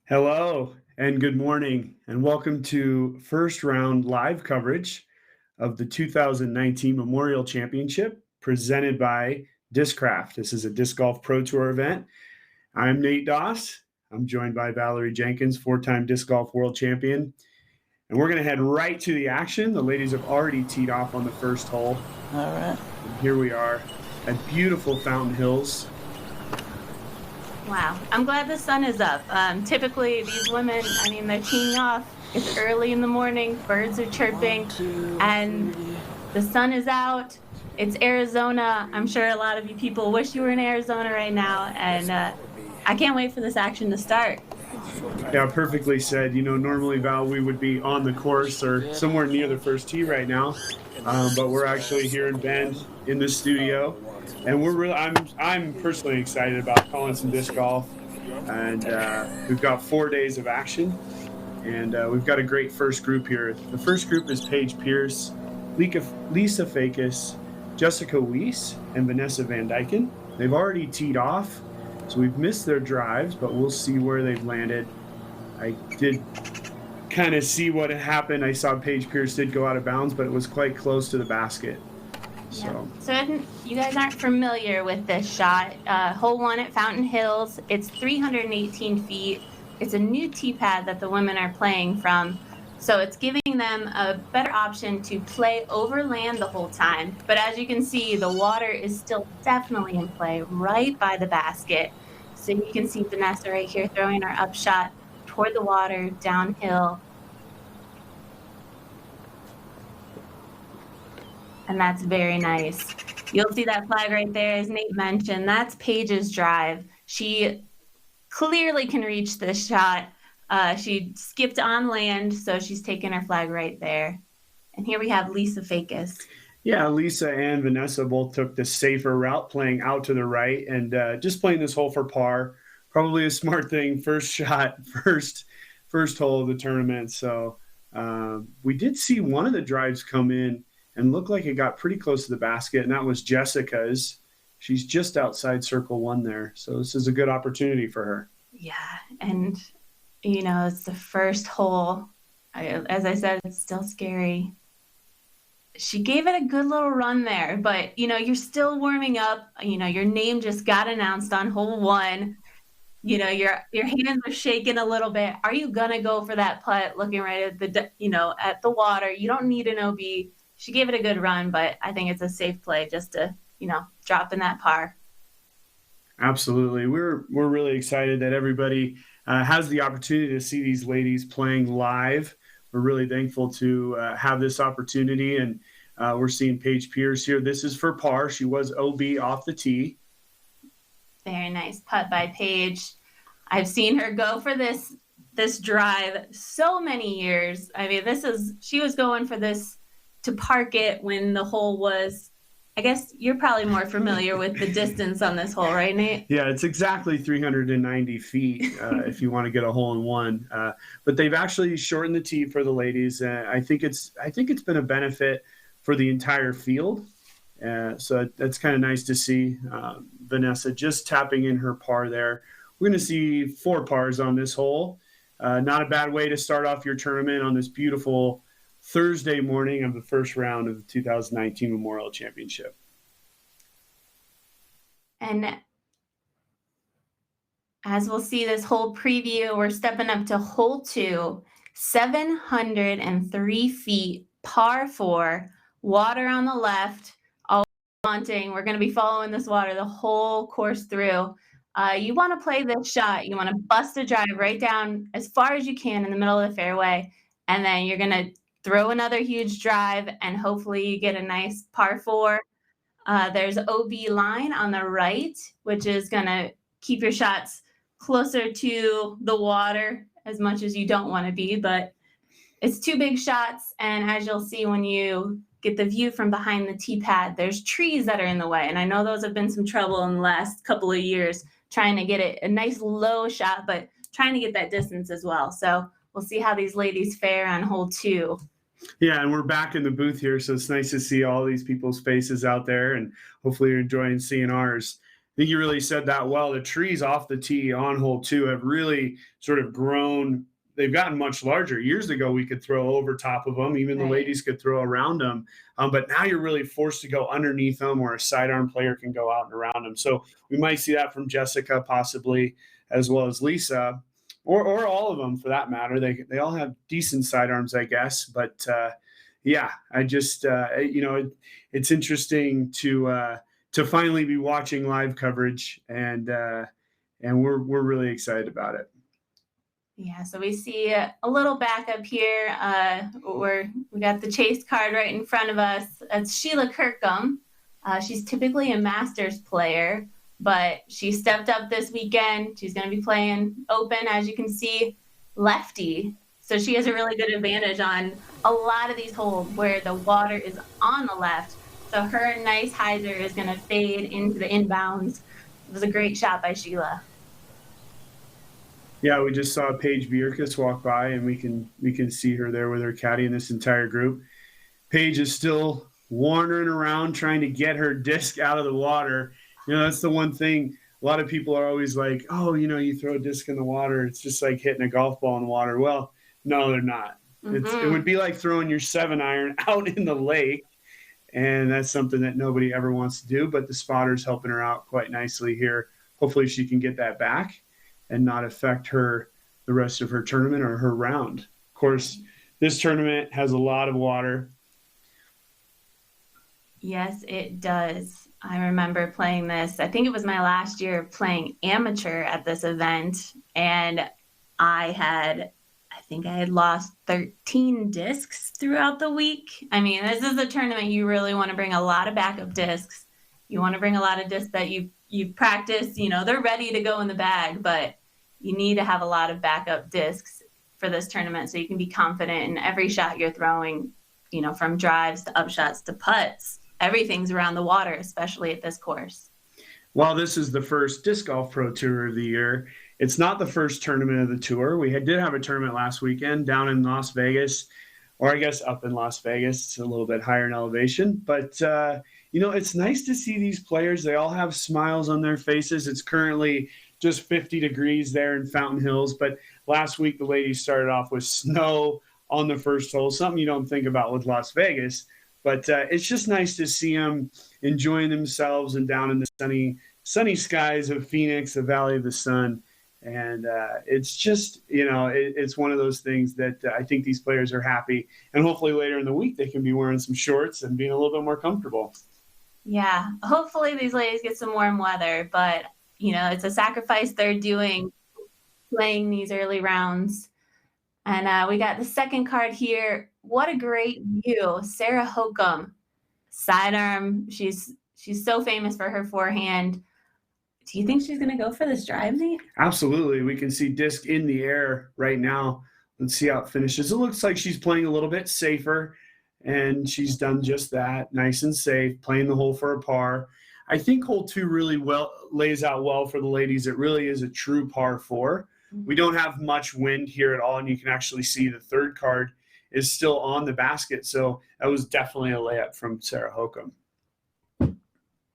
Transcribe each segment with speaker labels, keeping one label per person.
Speaker 1: Hello and good morning, and welcome to first round live coverage of the 2019 Memorial Championship presented by Discraft. This is a Disc Golf Pro Tour event. I'm Nate Doss. I'm joined by Valerie Jenkins, four-time Disc Golf World Champion. And we're going to head right to the action. The ladies have already teed off on the first hole.
Speaker 2: All right.
Speaker 1: And here we are at beautiful Fountain Hills.
Speaker 3: Wow. I'm glad the sun is up. Typically, these women, they're teeing off. It's early in the morning, birds are chirping, and the sun is out. It's Arizona. I'm sure a lot of you people wish you were in Arizona right now, and I can't wait for this action to start.
Speaker 1: Yeah, perfectly said. Normally, Val, we would be on the course or somewhere near the first tee right now, but we're actually here in Bend in the studio, and I'm personally excited about calling some disc golf, and we've got 4 days of action, and we've got a great first group here. The first group is Paige Pierce, Lisa Fakis, Jessica Weiss, and Vanessa Van Dyken. They've already teed off, so we've missed their drives, but we'll see where they've landed. I did kind of see what had happened. I saw Paige Pierce did go out of bounds, but it was quite close to the basket. So
Speaker 3: if you guys aren't familiar with this shot, hole one at Fountain Hills, it's 318 feet. It's a new tee pad that the women are playing from. So it's giving them a better option to play over land the whole time. But as you can see, the water is still definitely in play right by the basket. So you can see Vanessa right here throwing her up shot toward the water, downhill. And that's very nice. You'll see that flag right there, as Nate mentioned. That's Paige's drive. She clearly can reach this shot. She skipped on land, so she's taking her flag right there. And here we have Lisa Fakis.
Speaker 1: Yeah, Lisa and Vanessa both took the safer route, playing out to the right and just playing this hole for par. Probably a smart thing. First shot, first hole of the tournament. So we did see one of the drives come in and look like it got pretty close to the basket, and that was Jessica's. She's just outside circle one there. So this is a good opportunity for her.
Speaker 3: Yeah, and it's the first hole. As I said, it's still scary. She gave it a good little run there, but, you're still warming up. Your name just got announced on hole one. Your hands are shaking a little bit. Are you going to go for that putt looking right at at the water? You don't need an OB. She gave it a good run, but I think it's a safe play just to, drop in that par.
Speaker 1: Absolutely. We're really excited that everybody has the opportunity to see these ladies playing live. We're really thankful to have this opportunity, and we're seeing Paige Pierce here. This is for par. She was OB off the tee.
Speaker 3: Very nice putt by Paige. I've seen her go for this drive so many years. She was going for this to park it when the hole was, I guess you're probably more familiar with the distance on this hole, right, Nate?
Speaker 1: Yeah, it's exactly 390 feet if you want to get a hole in one. But they've actually shortened the tee for the ladies. I think it's been a benefit for the entire field. So that's kind of nice to see. Vanessa just tapping in her par there. We're going to see 4 pars on this hole. Not a bad way to start off your tournament on this beautiful Thursday morning of the first round of the 2019 Memorial Championship.
Speaker 3: And as we'll see this whole preview, we're stepping up to hole 2, 703 feet, par 4, water on the left, all wanting. We're going to be following this water the whole course through. You want to play this shot. You want to bust a drive right down as far as you can in the middle of the fairway, and then you're going to throw another huge drive, and hopefully you get a nice par 4. There's OB line on the right, which is going to keep your shots closer to the water as much as you don't want to be, but it's 2 big shots. And as you'll see when you get the view from behind the tee pad, there's trees that are in the way. And I know those have been some trouble in the last couple of years trying to get it a nice low shot, but trying to get that distance as well. So we'll see how these ladies fare on hole 2.
Speaker 1: Yeah, and we're back in the booth here, so it's nice to see all these people's faces out there, and hopefully you're enjoying seeing ours. think you really said that well. The trees off the tee on hole 2 have really sort of grown. They've gotten much larger. Years ago, we could throw over top of them. Even the
Speaker 3: Right.
Speaker 1: ladies could throw around them. But now you're really forced to go underneath them, or a sidearm player can go out and around them. So we might see that from Jessica possibly, as well as Lisa, or all of them for that matter. They all have decent sidearms, I guess. But yeah, I just it's interesting to finally be watching live coverage, and we're really excited about it.
Speaker 3: Yeah, so we see a little backup here. We got the chase card right in front of us. That's Sheila Kirkham. She's typically a Masters player, but she stepped up this weekend. She's going to be playing Open, as you can see, lefty. So she has a really good advantage on a lot of these holes where the water is on the left. So her nice hyzer is going to fade into the inbounds. It was a great shot by Sheila.
Speaker 1: Yeah, we just saw Paige Bierkus walk by, and we can see her there with her caddy in this entire group. Paige is still wandering around trying to get her disc out of the water. That's the one thing. A lot of people are always like, oh, you throw a disc in the water, it's just like hitting a golf ball in the water. Well, no, they're not. It would be like throwing your 7-iron out in the lake, and that's something that nobody ever wants to do, but the spotter's helping her out quite nicely here. Hopefully she can get that back and not affect the rest of her tournament or her round. Of course, this tournament has a lot of water.
Speaker 3: Yes, it does. I remember playing this. I think it was my last year playing amateur at this event, and I think I had lost 13 discs throughout the week. I mean, this is a tournament you really want to bring a lot of backup discs. You want to bring a lot of discs that you practice, they're ready to go in the bag, but you need to have a lot of backup discs for this tournament so you can be confident in every shot you're throwing, from drives to upshots to putts. Everything's around the water, especially at this course.
Speaker 1: While this is the first Disc Golf Pro Tour of the year, it's not the first tournament of the tour. We did have a tournament last weekend down in Las Vegas, or I guess up in Las Vegas. It's a little bit higher in elevation, but it's nice to see these players. They all have smiles on their faces. It's currently just 50 degrees there in Fountain Hills, but last week the ladies started off with snow on the first hole, something you don't think about with Las Vegas, but it's just nice to see them enjoying themselves and down in the sunny skies of Phoenix, the Valley of the Sun. And it's just, it's one of those things that I think these players are happy. And hopefully later in the week, they can be wearing some shorts and being a little bit more comfortable.
Speaker 3: Yeah, hopefully these ladies get some warm weather, but, it's a sacrifice they're doing playing these early rounds. And we got the second card here. What a great view. Sarah Hokum, sidearm. She's so famous for her forehand. Do you think she's going to go for this drive, Nate?
Speaker 1: Absolutely. We can see disc in the air right now. Let's see how it finishes. It looks like she's playing a little bit safer, and she's done just that. Nice and safe, playing the hole for a par. I think hole 2 really lays out well for the ladies. It really is a true par 4. We don't have much wind here at all, and you can actually see the third card is still on the basket. So that was definitely a layup from Sarah Hokum.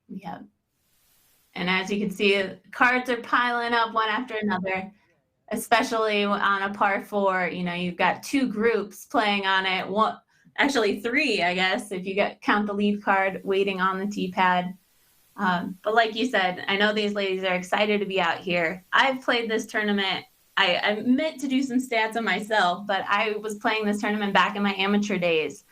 Speaker 3: Yeah. And as you can see, cards are piling up one after another, especially on a par 4. You've got 2 groups playing on it. Actually 3, I guess, if you count the lead card waiting on the tee pad. But like you said, I know these ladies are excited to be out here. I've played this tournament. I meant to do some stats on myself, but I was playing this tournament back in my amateur days,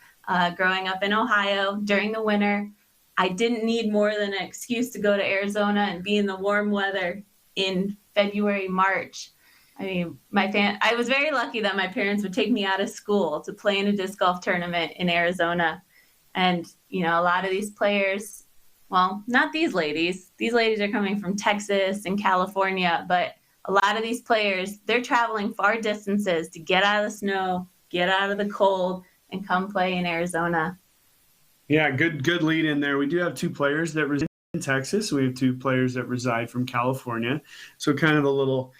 Speaker 3: growing up in Ohio during the winter. I didn't need more than an excuse to go to Arizona and be in the warm weather in February, March. I mean, I was very lucky that my parents would take me out of school to play in a disc golf tournament in Arizona. And, a lot of these players, well, not these ladies. These ladies are coming from Texas and California, but a lot of these players, they're traveling far distances to get out of the snow, get out of the cold, and come play in Arizona.
Speaker 1: Yeah, good lead in there. We do have 2 players that reside in Texas. We have 2 players that reside from California. So kind of a little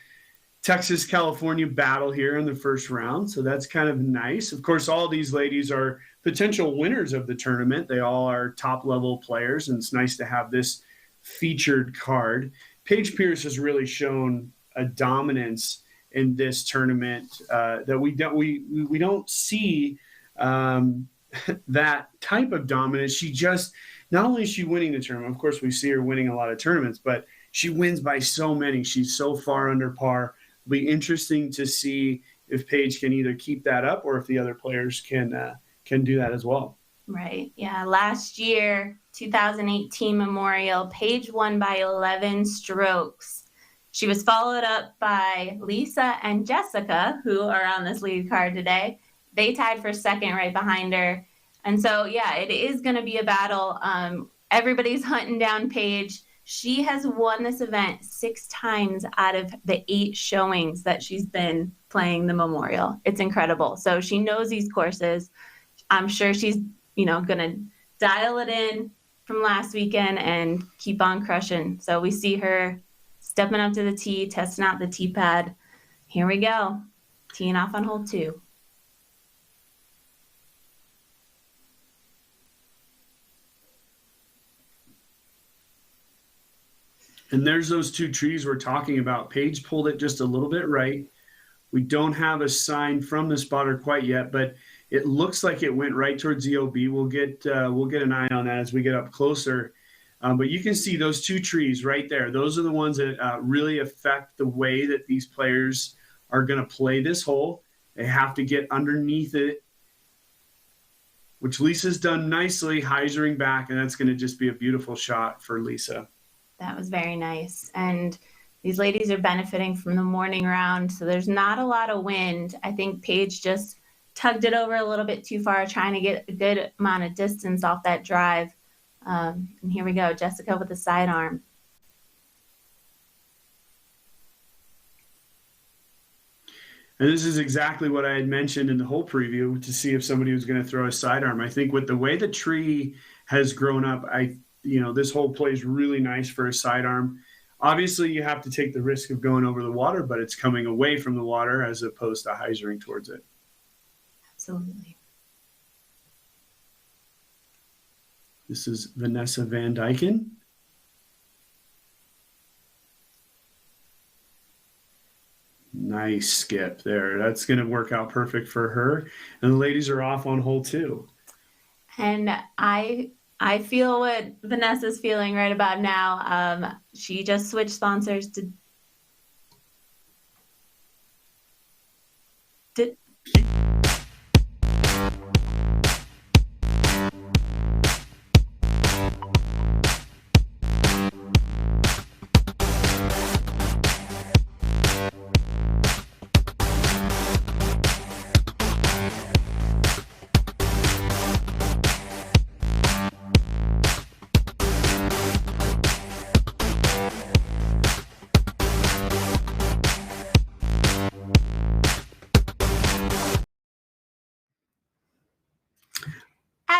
Speaker 1: Texas-California battle here in the first round. So that's kind of nice. Of course, all these ladies are potential winners of the tournament. They all are top-level players, and it's nice to have this featured card. Paige Pierce has really shown a dominance in this tournament that we don't see that type of dominance. She just, not only is she winning the tournament, of course we see her winning a lot of tournaments, but she wins by so many. She's so far under par. It'll be interesting to see if Paige can either keep that up or if the other players can do that as well.
Speaker 3: Right. Yeah. Last year, 2018 Memorial, Paige won by 11 strokes. She was followed up by Lisa and Jessica, who are on this lead card today. They tied for second right behind her. And so, yeah, it is going to be a battle. Everybody's hunting down Paige. She has won this event 6 times out of the 8 showings that she's been playing the Memorial. It's incredible. So she knows these courses. I'm sure she's, going to dial it in from last weekend and keep on crushing. So we see her stepping up to the tee, testing out the tee pad. Here we go. Teeing off on hole 2.
Speaker 1: And there's those 2 trees we're talking about. Paige pulled it just a little bit right. We don't have a sign from the spotter quite yet, but it looks like it went right towards the OB. We'll get an eye on that as we get up closer. But you can see those 2 trees right there. Those are the ones that really affect the way that these players are going to play this hole. They have to get underneath it, which Lisa's done nicely, hyzering back, and that's going to just be a beautiful shot for Lisa.
Speaker 3: That was very nice. And these ladies are benefiting from the morning round, so there's not a lot of wind. I think Paige just tugged it over a little bit too far, trying to get a good amount of distance off that drive. And here we go, Jessica with the sidearm.
Speaker 1: And this is exactly what I had mentioned in the whole preview, to see if somebody was going to throw a sidearm. I think with the way the tree has grown up, this hole plays really nice for a sidearm. Obviously, you have to take the risk of going over the water, but it's coming away from the water as opposed to hyzering towards it.
Speaker 3: Absolutely.
Speaker 1: This is Vanessa Van Dyken. Nice skip there. That's going to work out perfect for her. And the ladies are off on hole 2.
Speaker 3: And I feel what Vanessa's feeling right about now. She just switched sponsors to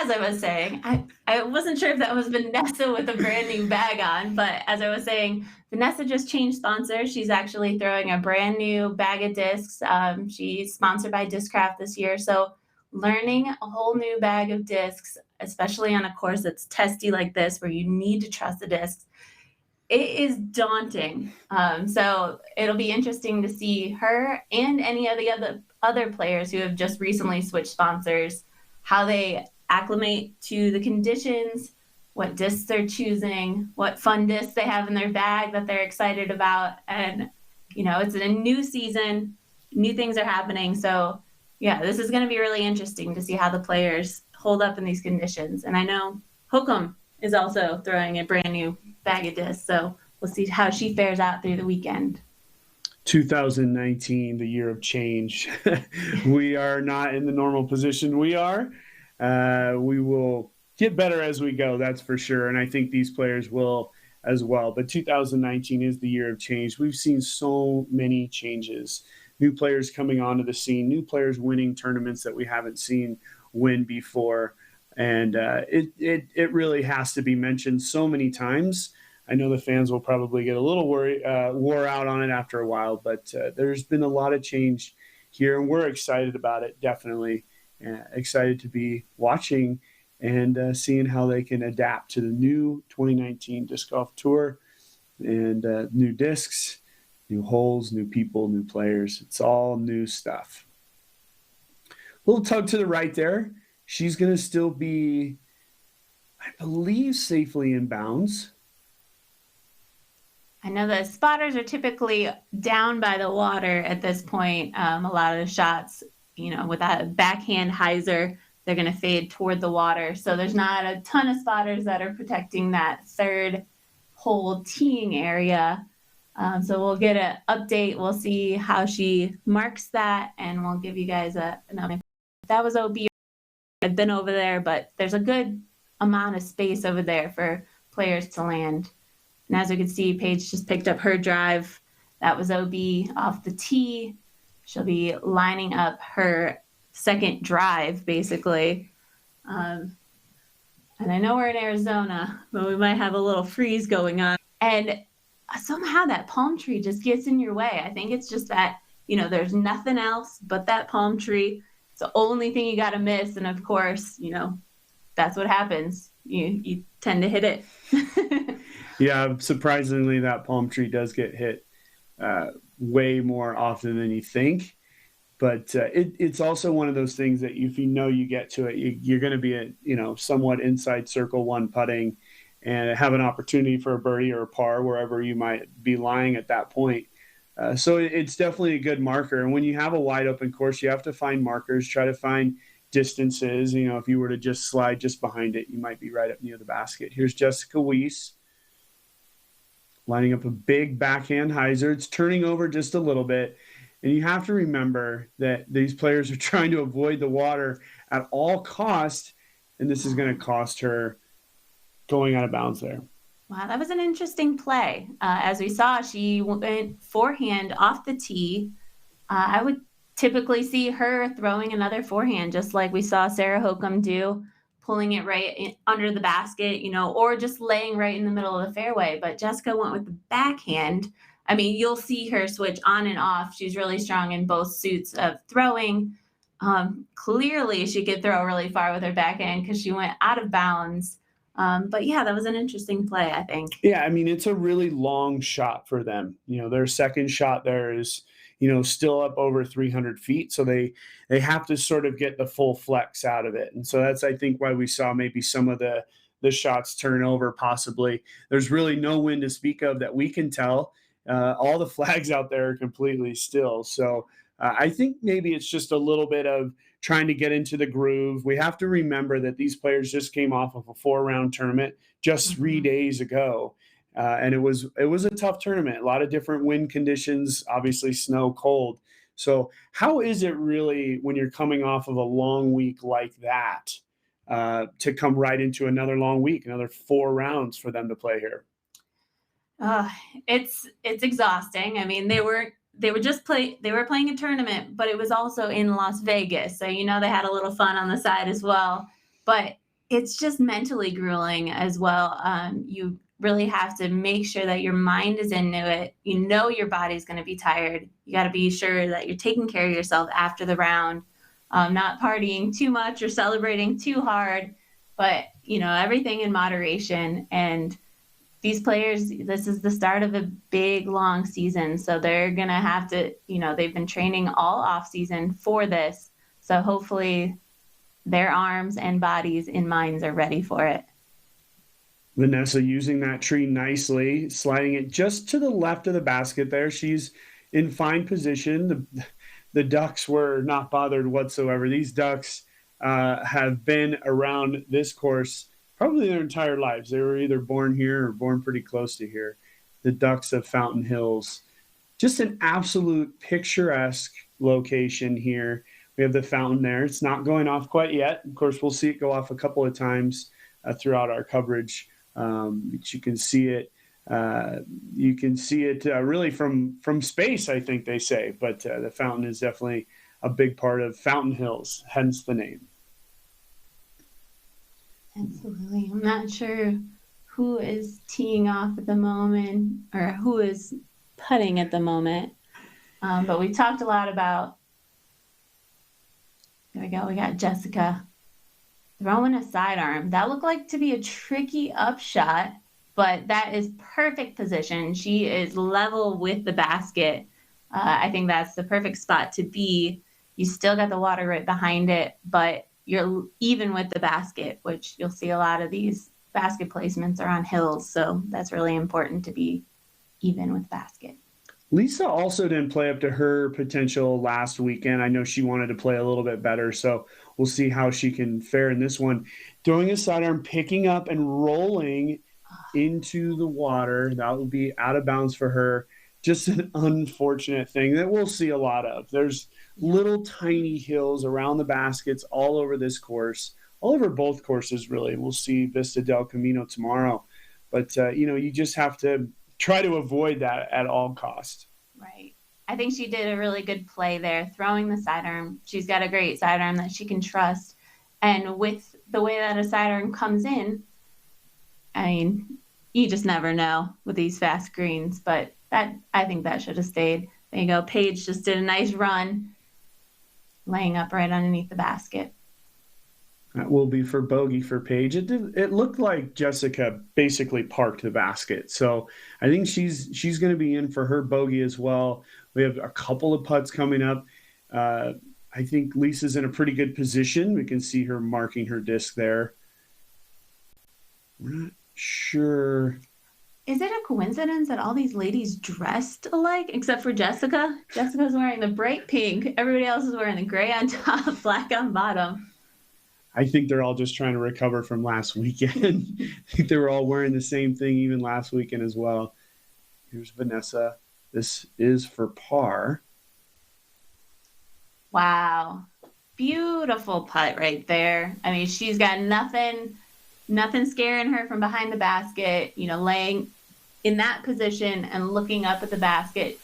Speaker 3: as I was saying, I wasn't sure if that was Vanessa with a brand new bag on, but as I was saying, Vanessa just changed sponsors. She's actually throwing a brand new bag of discs. She's sponsored by Discraft this year. So learning a whole new bag of discs, especially on a course that's testy like this, where you need to trust the discs, it is daunting. So it'll be interesting to see her and any of the other players who have just recently switched sponsors, how they acclimate to the conditions, what discs they're choosing, what fun discs they have in their bag that they're excited about. And, it's a new season, new things are happening. So, yeah, this is going to be really interesting to see how the players hold up in these conditions. And I know Hokum is also throwing a brand new bag of discs. So we'll see how she fares out through the weekend.
Speaker 1: 2019, the year of change. We are not in the normal position we are. We will get better as we go, that's for sure. And I think these players will as well. But 2019 is the year of change. We've seen so many changes. New players coming onto the scene, new players winning tournaments that we haven't seen win before. And it really has to be mentioned so many times. I know the fans will probably get a little wore out on it after a while, but there's been a lot of change here, and we're excited about it, definitely. Excited to be watching and seeing how they can adapt to the new 2019 Disc Golf Tour and new discs, new holes, new people, new players. It's all new stuff. Little tug to the right there. She's going to still be, I believe, safely in bounds.
Speaker 3: I know the spotters are typically down by the water at this point. A lot of the shots, with that backhand hyzer, they're going to fade toward the water. So there's not a ton of spotters that are protecting that third hole teeing area. So we'll get an update. We'll see how she marks that, and we'll give you guys an update. That was OB. I've been over there, but there's a good amount of space over there for players to land. And as we can see, Paige just picked up her drive. That was OB off the tee. She'll be lining up her second drive, basically. And I know we're in Arizona, but we might have a little freeze going on. And somehow that palm tree just gets in your way. I think it's just that, there's nothing else but that palm tree. It's the only thing you got to miss. And of course, that's what happens. You tend to hit it.
Speaker 1: Yeah, surprisingly, that palm tree does get hit way more often than you think. But it's also one of those things that if you get to it, you're going to be somewhat inside circle one putting and have an opportunity for a birdie or a par wherever you might be lying at that point. So it's definitely a good marker. And when you have a wide open course, you have to find markers, try to find distances. If you were to just slide just behind it, you might be right up near the basket. Here's Jessica Weiss lining up a big backhand hyzer. It's turning over just a little bit. And you have to remember that these players are trying to avoid the water at all costs, and this is going to cost her going out of bounds there.
Speaker 3: Wow, that was an interesting play. As we saw, she went forehand off the tee. I would typically see her throwing another forehand, just like we saw Sarah Hokum do, pulling it right under the basket, or just laying right in the middle of the fairway. But Jessica went with the backhand. I mean, you'll see her switch on and off. She's really strong in both suits of throwing. Clearly, she could throw really far with her backhand because she went out of bounds. But yeah, that was an interesting play, I think.
Speaker 1: Yeah, I mean, it's a really long shot for them. Their second shot there is, still up over 300 feet. So they have to sort of get the full flex out of it. And so that's, I think, why we saw maybe some of the shots turn over possibly. There's really no wind to speak of that we can tell. All the flags out there are completely still. So I think maybe it's just a little bit of trying to get into the groove. We have to remember that these players just came off of a 4-round tournament just 3 days ago. And it was a tough tournament, a lot of different wind conditions, obviously snow, cold. So how is it really when you're coming off of a long week like that to come right into another long week, another 4 rounds for them to play here?
Speaker 3: It's exhausting. I mean, they were playing a tournament, but it was also in Las Vegas. So, they had a little fun on the side as well, but it's just mentally grueling as well. You really have to make sure that your mind is into it. Your body's going to be tired. You got to be sure that you're taking care of yourself after the round, not partying too much or celebrating too hard, but, everything in moderation. And these players, this is the start of a big, long season. So they're going to have to, they've been training all off season for this. So hopefully their arms and bodies and minds are ready for it.
Speaker 1: Vanessa using that tree nicely, sliding it just to the left of the basket there. She's in fine position. The ducks were not bothered whatsoever. These ducks have been around this course probably their entire lives. They were either born here or born pretty close to here. The Ducks of Fountain Hills. Just an absolute picturesque location here. We have the fountain there. It's not going off quite yet. Of course, we'll see it go off a couple of times throughout our coverage. But you can see it. You can see it really from space, I think they say. But the fountain is definitely a big part of Fountain Hills, hence the name.
Speaker 3: Absolutely. I'm not sure who is teeing off at the moment or who is putting at the moment. But we talked a lot about, there we go, we got Jessica throwing a sidearm. That looked like to be a tricky upshot, but that is perfect position. She is level with the basket. I think that's the perfect spot to be. You still got the water right behind it, but you're even with the basket, which you'll see a lot of these basket placements are on hills. So that's really important to be even with basket.
Speaker 1: Lisa also didn't play up to her potential last weekend. I know she wanted to play a little bit better, so we'll see how she can fare in this one. Throwing a sidearm, picking up and rolling into the water. That will be out of bounds for her. Just an unfortunate thing that we'll see a lot of. There's little tiny hills around the baskets all over this course, all over both courses, really. We'll see Vista del Camino tomorrow. But, you just have to try to avoid that at all costs.
Speaker 3: Right. I think she did a really good play there, throwing the sidearm. She's got a great sidearm that she can trust. And with the way that a sidearm comes in, I mean, you just never know with these fast greens, but I think that should have stayed. There you go. Paige just did a nice run, laying up right underneath the basket.
Speaker 1: That will be for bogey for Paige. It looked like Jessica basically parked the basket. So I think she's going to be in for her bogey as well. We have a couple of putts coming up. I think Lisa's in a pretty good position. We can see her marking her disc there. We're not sure.
Speaker 3: Is it a coincidence that all these ladies dressed alike except for Jessica? Jessica's wearing the bright pink. Everybody else is wearing the gray on top, black on bottom.
Speaker 1: I think they're all just trying to recover from last weekend. I think they were all wearing the same thing even last weekend as well. Here's Vanessa. This is for par.
Speaker 3: Wow. Beautiful putt right there. I mean, she's got nothing scaring her from behind the basket, laying in that position and looking up at the basket.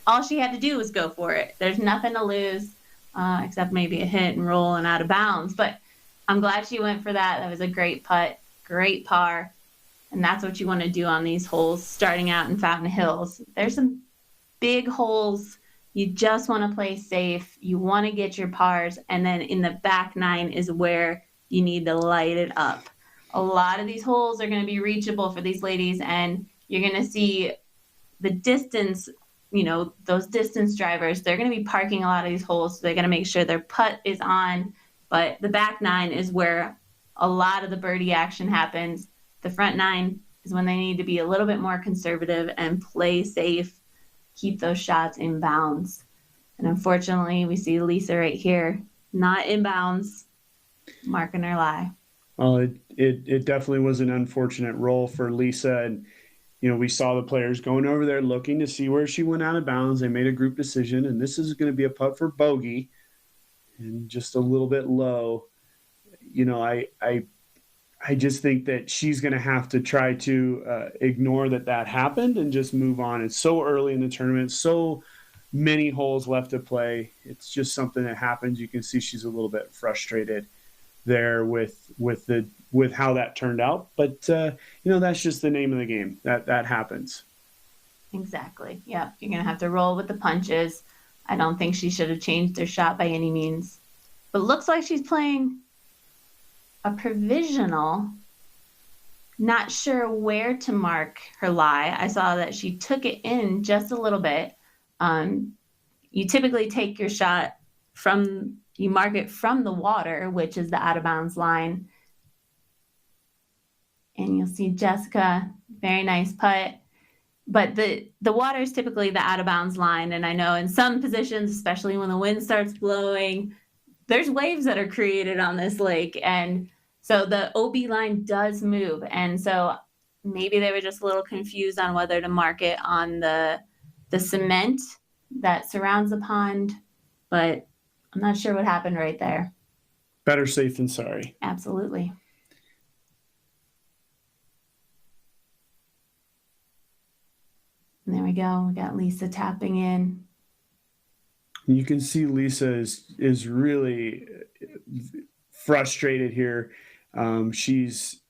Speaker 3: All she had to do was go for it. There's nothing to lose except maybe a hit and roll and out of bounds. But I'm glad she went for that. That was a great putt, great par. And that's what you want to do on these holes starting out in Fountain Hills. There's some big holes. You just want to play safe. You want to get your pars. And then in the back nine is where you need to light it up. A lot of these holes are going to be reachable for these ladies. And you're going to see the distance, those distance drivers, they're going to be parking a lot of these holes. So they're going to make sure their putt is on. But the back nine is where a lot of the birdie action happens. The front nine is when they need to be a little bit more conservative and play safe, keep those shots in bounds. And unfortunately, we see Lisa right here, not in bounds, marking her lie.
Speaker 1: Well, it definitely was an unfortunate roll for Lisa. And, we saw the players going over there looking to see where she went out of bounds. They made a group decision, and this is going to be a putt for bogey. And just a little bit low. I just think that she's going to have to try to ignore that happened and just move on. It's so early in the tournament, so many holes left to play. It's just something that happens. You can see she's a little bit frustrated there with how that turned out. But that's just the name of the game. That happens.
Speaker 3: Exactly. Yeah, you're going to have to roll with the punches. I don't think she should have changed her shot by any means. But looks like she's playing a provisional. Not sure where to mark her lie. I saw that she took it in just a little bit. You typically take your shot you mark it from the water, which is the out of bounds line. And you'll see Jessica, very nice putt. But the water is typically the out of bounds line. And I know in some positions, especially when the wind starts blowing, there's waves that are created on this lake. And so the OB line does move. And so maybe they were just a little confused on whether to mark it on the cement that surrounds the pond. But I'm not sure what happened right there.
Speaker 1: Better safe than sorry.
Speaker 3: Absolutely. And there we go. We got Lisa tapping in.
Speaker 1: You can see Lisa is really frustrated here. She's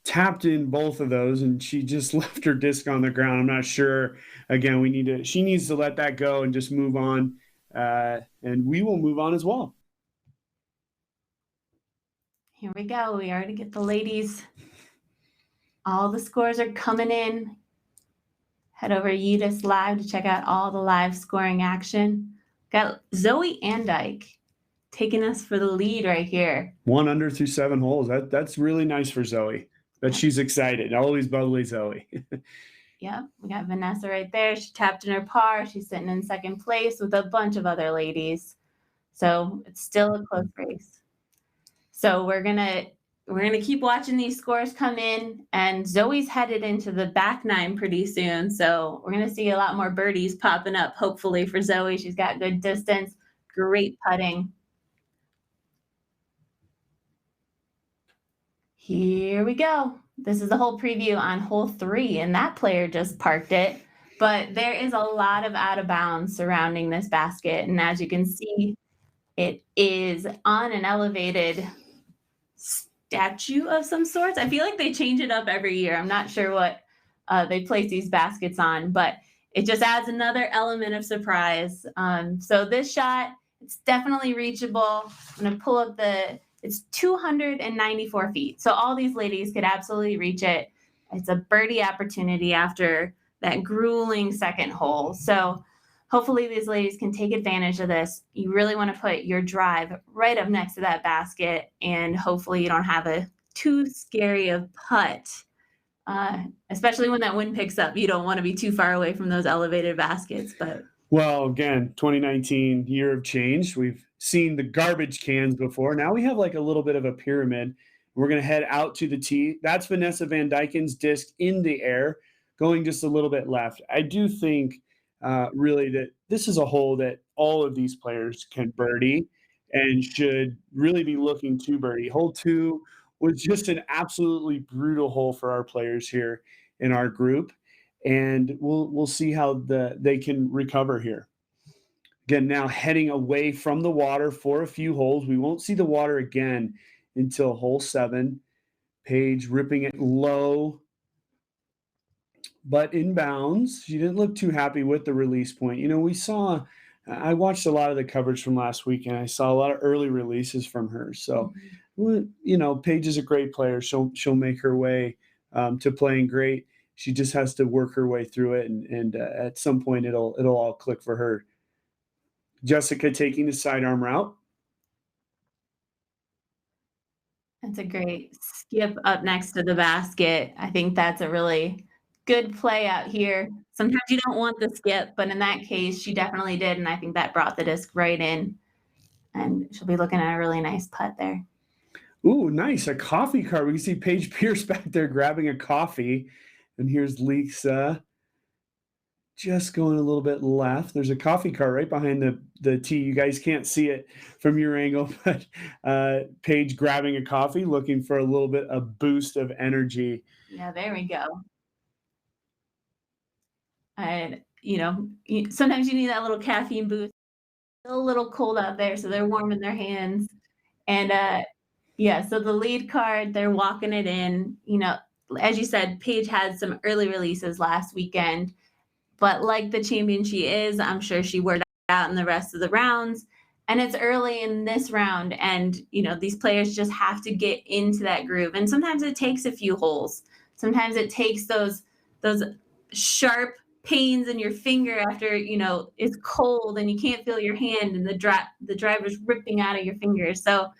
Speaker 1: tapped in both of those, and she just left her disc on the ground. I'm not sure. Again, she needs to let that go and just move on, and we will move on as well.
Speaker 3: Here we go. We already get the ladies. All the scores are coming in. Head over to UDIS Live to check out all the live scoring action. Got Zoe and Dyke taking us for the lead right here.
Speaker 1: 1 under through 7 holes. That's really nice for Zoe. That she's excited. Always bubbly Zoe.
Speaker 3: Yep, we got Vanessa right there. She tapped in her par. She's sitting in second place with a bunch of other ladies. So it's still a close race. So we're gonna keep watching these scores come in, and Zoe's headed into the back nine pretty soon. So we're gonna see a lot more birdies popping up, hopefully for Zoe. She's got good distance, great putting. Here we go. This is the whole preview on hole 3, and that player just parked it. But there is a lot of out of bounds surrounding this basket, and as you can see, it is on an elevated statue of some sorts. I feel like they change it up every year. I'm not sure what they place these baskets on, but it just adds another element of surprise. So this shot, it's definitely reachable. I'm going to pull up it's 294 feet. So all these ladies could absolutely reach it. It's a birdie opportunity after that grueling second hole. So hopefully these ladies can take advantage of this. You really want to put your drive right up next to that basket, and hopefully you don't have a too scary of putt, especially when that wind picks up. You don't want to be too far away from those elevated baskets. But
Speaker 1: well, again, 2019, year of change. We've seen the garbage cans before. Now we have like a little bit of a pyramid. We're going to head out to the tee. That's Vanessa Van Dyken's disc in the air, going just a little bit left. I do think really that this is a hole that all of these players can birdie and should really be looking to birdie. Hole 2 was just an absolutely brutal hole for our players here in our group, and we'll see how they can recover here. Again, now heading away from the water for a few holes. We won't see the water again until hole 7. Paige ripping it low, but in bounds. She didn't look too happy with the release point. I watched a lot of the coverage from last week, and I saw a lot of early releases from her. So, Paige is a great player. She'll make her way to playing great. She just has to work her way through it, and at some point it'll all click for her. Jessica taking the sidearm route.
Speaker 3: that's a great skip up next to the basket. I think that's a really good play out here. Sometimes you don't want the skip, but in that case, she definitely did, and I think that brought the disc right in, and she'll be looking at a really nice putt there.
Speaker 1: Ooh, nice. A coffee cart. We can see Paige Pierce back there grabbing a coffee, and here's Lisa just going a little bit left. There's a coffee cart right behind the tee. You guys can't see it from your angle, but Paige grabbing a coffee, looking for a little bit of boost of energy.
Speaker 3: Yeah, there we go. And, sometimes you need that little caffeine boost. Still a little cold out there, so they're warming their hands. And, so the lead card, they're walking it in. As you said, Paige had some early releases last weekend. But like the champion she is, I'm sure she worked out in the rest of the rounds. And it's early in this round, and, these players just have to get into that groove. And sometimes it takes a few holes. Sometimes it takes those sharp pains in your finger after, it's cold and you can't feel your hand and the driver's ripping out of your fingers. So,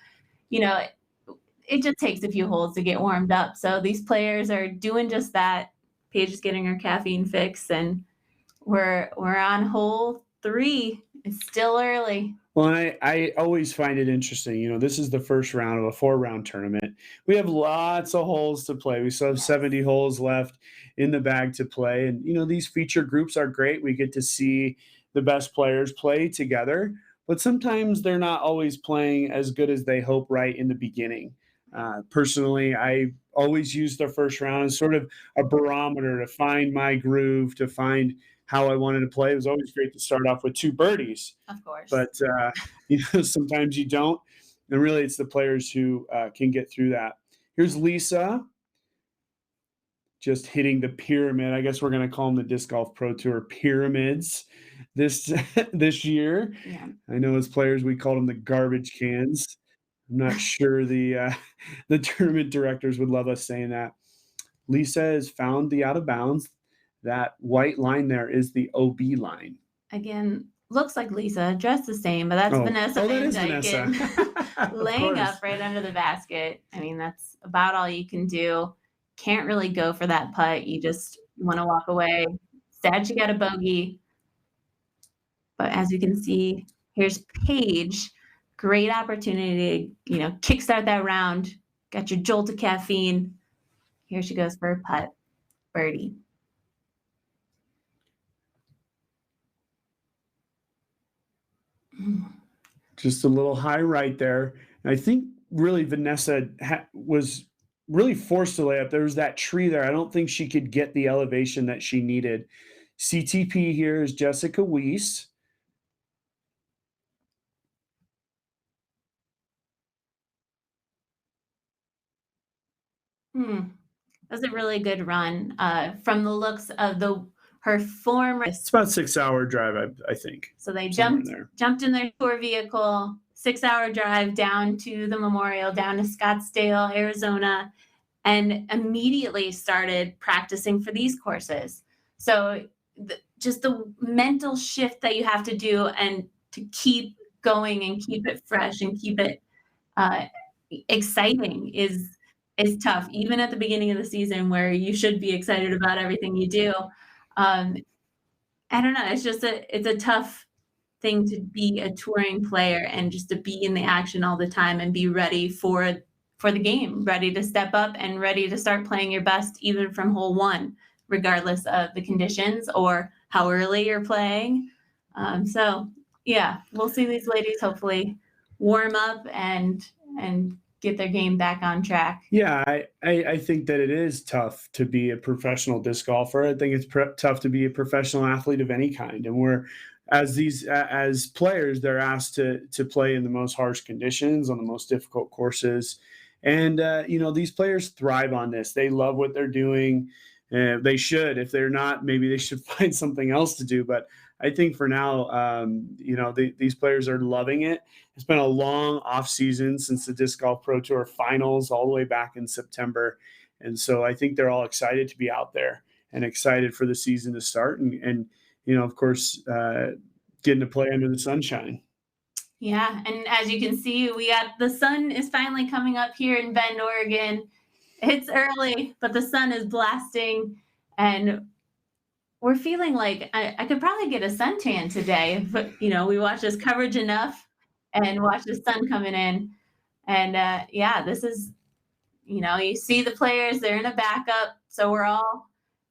Speaker 3: it just takes a few holes to get warmed up. So these players are doing just that. Paige is getting her caffeine fix, and we're on hole 3. It's still early.
Speaker 1: Well, and I always find it interesting. This is the first round of a 4-round tournament. We have lots of holes to play. We still have 70 holes left in the bag to play. And, these feature groups are great. We get to see the best players play together, but sometimes they're not always playing as good as they hope right in the beginning. Personally, I always use the first round as sort of a barometer to find my groove, to find how I wanted to play. It was always great to start off with 2 birdies.
Speaker 3: Of course.
Speaker 1: But, sometimes you don't. And really, it's the players who can get through that. Here's Lisa just hitting the pyramid. I guess we're going to call them the Disc Golf Pro Tour pyramids this year.
Speaker 3: Yeah.
Speaker 1: I know as players, we called them the garbage cans. I'm not sure the the tournament directors would love us saying that. Lisa has found the out of bounds. That white line there is the OB line.
Speaker 3: Again, looks like Lisa, dressed the same, but that's
Speaker 1: Oh,
Speaker 3: Vanessa
Speaker 1: oh, that
Speaker 3: Van
Speaker 1: is Vanessa.
Speaker 3: Dyken
Speaker 1: Of
Speaker 3: laying
Speaker 1: course.
Speaker 3: up right under the basket. I mean, that's about all you can do. Can't really go for that putt. You just want to walk away. Sad she got a bogey. But as you can see, here's Paige. Great opportunity to, kickstart that round. Got your jolt of caffeine. Here she goes for a putt. Birdie.
Speaker 1: Just a little high right there. And I think really Vanessa was really forced to lay up. There was that tree there. I don't think she could get the elevation that she needed. CTP here is Jessica Weiss.
Speaker 3: That's a really good run. From the looks of her form.
Speaker 1: It's about 6-hour drive, I think.
Speaker 3: So they
Speaker 1: somewhere
Speaker 3: jumped in their tour vehicle, 6-hour drive down to the memorial, down to Scottsdale, Arizona, and immediately started practicing for these courses. So just the mental shift that you have to do and to keep going and keep it fresh and keep it exciting is tough, even at the beginning of the season where you should be excited about everything you do. I don't know. It's a tough thing to be a touring player and just to be in the action all the time and be ready for the game, ready to step up and ready to start playing your best, even from hole one, regardless of the conditions or how early you're playing. So yeah, we'll see these ladies hopefully warm up and get their game back on track.
Speaker 1: Yeah, I think that it is tough to be a professional disc golfer. I think it's tough to be a professional athlete of any kind. And we're as players, they're asked to play in the most harsh conditions on the most difficult courses. And these players thrive on this. They love what they're doing. They should. If they're not, maybe they should find something else to do. But I think for now, these players are loving it. It's been a long off season since the Disc Golf Pro Tour finals all the way back in September. And so I think they're all excited to be out there and excited for the season to start. And of course, getting to play under the sunshine.
Speaker 3: Yeah. And as you can see, the sun is finally coming up here in Bend, Oregon. It's early, but the sun is blasting and we're feeling like I could probably get a suntan today, but we watch this coverage enough and watch the sun coming in. And this is, you see the players, they're in a backup. So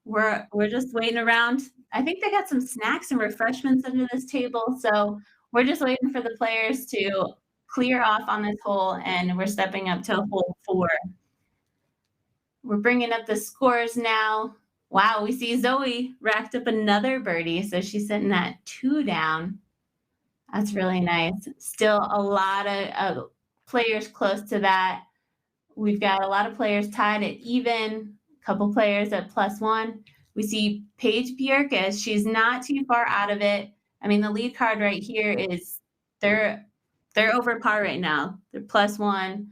Speaker 3: we're just waiting around. I think they got some snacks and refreshments under this table. So we're just waiting for the players to clear off on this hole and we're stepping up to hole 4. We're bringing up the scores now. Wow, we see Zoe racked up another birdie. So she's sitting at 2 down. That's really nice. Still a lot of players close to that. We've got a lot of players tied at even, a couple players at +1. We see Paige Bjerkes. She's not too far out of it. I mean, the lead card right here is they're over par right now. They're +1.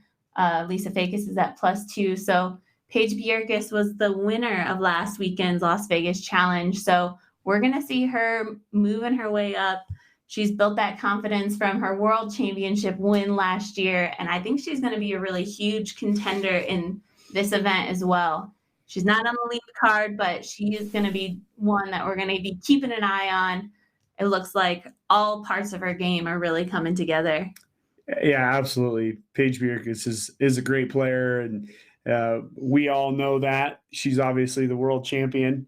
Speaker 3: Lisa Fakis is at +2. So Paige Bjerkes was the winner of last weekend's Las Vegas Challenge. So we're going to see her moving her way up. She's built that confidence from her world championship win last year. And I think she's going to be a really huge contender in this event as well. She's not on the lead card, but she is going to be one that we're going to be keeping an eye on. It looks like all parts of her game are really coming together.
Speaker 1: Yeah, absolutely. Paige Bjerkes is a great player, and we all know that. She's obviously the world champion,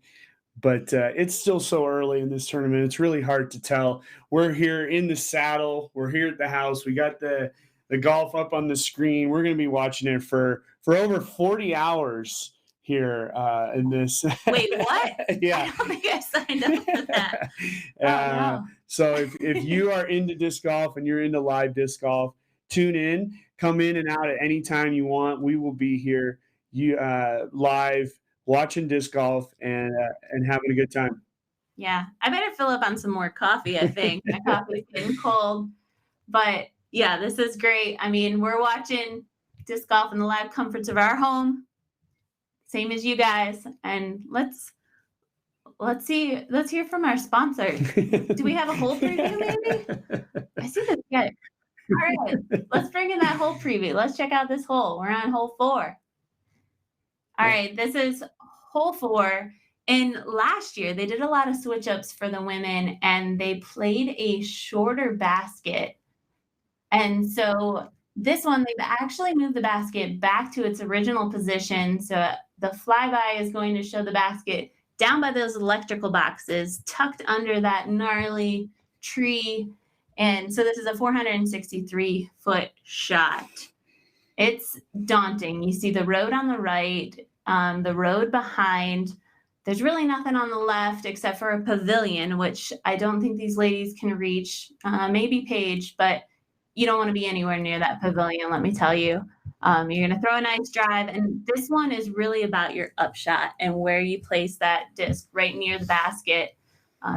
Speaker 1: but it's still so early in this tournament. It's really hard to tell. We're here in the saddle. We're here at the house. We got the golf up on the screen. We're going to be watching it for over 40 hours here in this.
Speaker 3: Wait, what?
Speaker 1: Yeah.
Speaker 3: I don't think I signed up for that. No.
Speaker 1: So if you are into disc golf and you're into live disc golf, tune in, come in and out at any time you want. We will be here live watching disc golf and having a good time.
Speaker 3: Yeah, I better fill up on some more coffee, I think. My coffee is getting cold. But Yeah, this is great. I mean, we're watching disc golf in the live comforts of our home, same as you guys. And let's see, let's hear from our sponsors. Do we have a whole preview maybe? I see this guy. All right, let's bring in that whole preview. Let's check out this hole. We're on hole 4. All right, this is hole 4. And last year, they did a lot of switch ups for the women and they played a shorter basket. And so this one, they've actually moved the basket back to its original position. So the flyby is going to show the basket down by those electrical boxes, tucked under that gnarly tree. And so this is a 463-foot shot. It's daunting. You see the road on the right, the road behind. There's really nothing on the left except for a pavilion, which I don't think these ladies can reach. Maybe Paige, but you don't want to be anywhere near that pavilion, let me tell you. You're going to throw a nice drive, and this one is really about your upshot and where you place that disc right near the basket.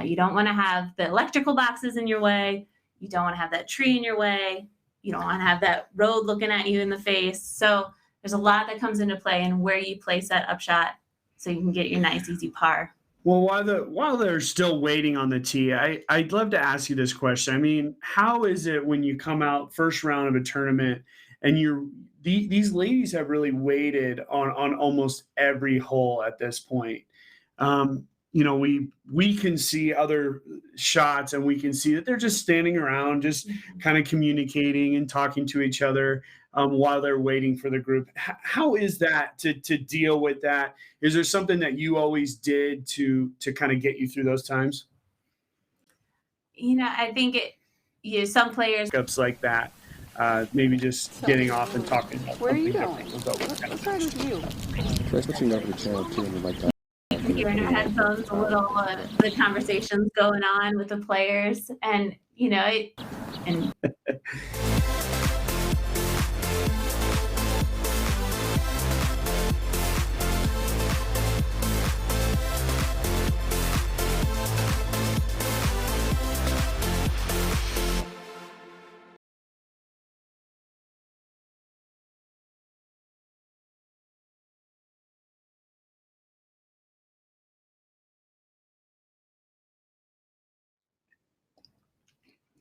Speaker 3: You don't want to have the electrical boxes in your way. You don't want to have that tree in your way. You don't want to have that road looking at you in the face. So there's a lot that comes into play in where you place that upshot so you can get your nice, easy par.
Speaker 1: Well, while they're still waiting on the tee, I'd love to ask you this question. I mean, how is it when you come out first round of a tournament and these ladies have really waited on almost every hole at this point? We can see other shots and we can see that they're just standing around, just kind of communicating and talking to each other while they're waiting for the group. How is that to deal with that? Is there something that you always did to kind of get you through those times?
Speaker 3: I think some players
Speaker 1: Ups like that, maybe just getting off and talking about
Speaker 2: where are you going?
Speaker 1: What
Speaker 2: side is you?
Speaker 4: Try switching over to channel 2 and like that.
Speaker 3: hear in our headphones a little the conversations going on with the players, and and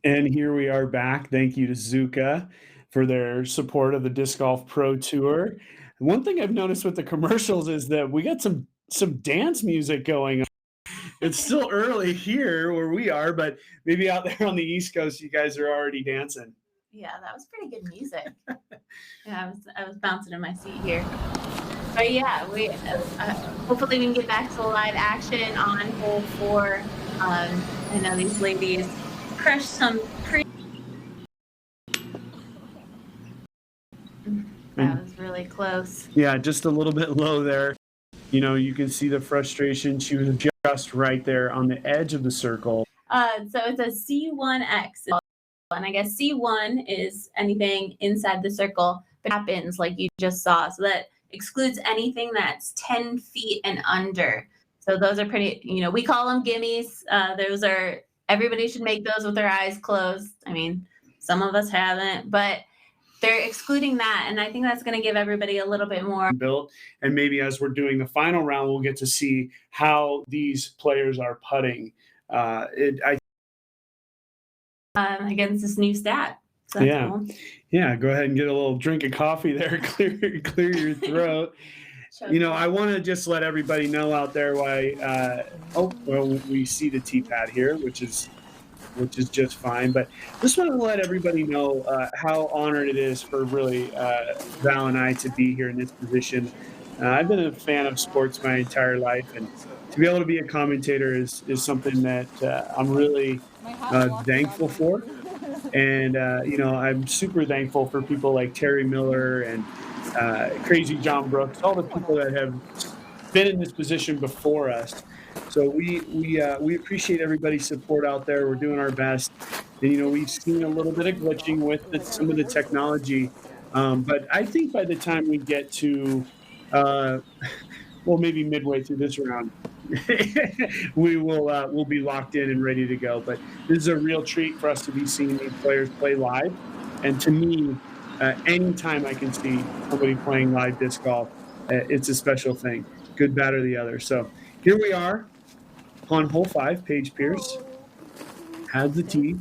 Speaker 1: And here we are back. Thank you to Zuka for their support of the Disc Golf Pro Tour. One thing I've noticed with the commercials is that we got some dance music going on. It's still early here where we are, but maybe out there on the East Coast, you guys are already dancing.
Speaker 3: yeah, that was pretty good music. Yeah, I was bouncing in my seat here. But yeah, we hopefully we can get back to live action on hole 4. I know these ladies crushed some pretty. That was really close.
Speaker 1: Yeah, just a little bit low there. You can see the frustration. She was just right there on the edge of the circle.
Speaker 3: So it's a C1X. And I guess C1 is anything inside the circle that happens like you just saw. So that excludes anything that's 10 feet and under. So those are pretty, we call them gimmies. Everybody should make those with their eyes closed. I mean, some of us haven't, but they're excluding that. And I think that's going to give everybody a little bit more
Speaker 1: built. And maybe as we're doing the final round, we'll get to see how these players are putting.
Speaker 3: Against this new stat. So that's cool.
Speaker 1: Yeah. Go ahead and get a little drink of coffee there. Clear your throat. I want to just let everybody know out there why. We see the tee pad here, which is just fine. But just want to let everybody know how honored it is for really Val and I to be here in this position. I've been a fan of sports my entire life, and to be able to be a commentator is something that I'm really thankful for. And, I'm super thankful for people like Terry Miller and Crazy John Brooks, all the people that have been in this position before us. So we appreciate everybody's support out there. We're doing our best. And, we've seen a little bit of glitching with some of the technology. But I think by the time we get to, maybe midway through this round, we'll be locked in and ready to go. But this is a real treat for us to be seeing these players play live. And to me, anytime I can see somebody playing live disc golf, it's a special thing, good, bad, or the other. So here we are on hole 5. Paige Pierce has the tee. You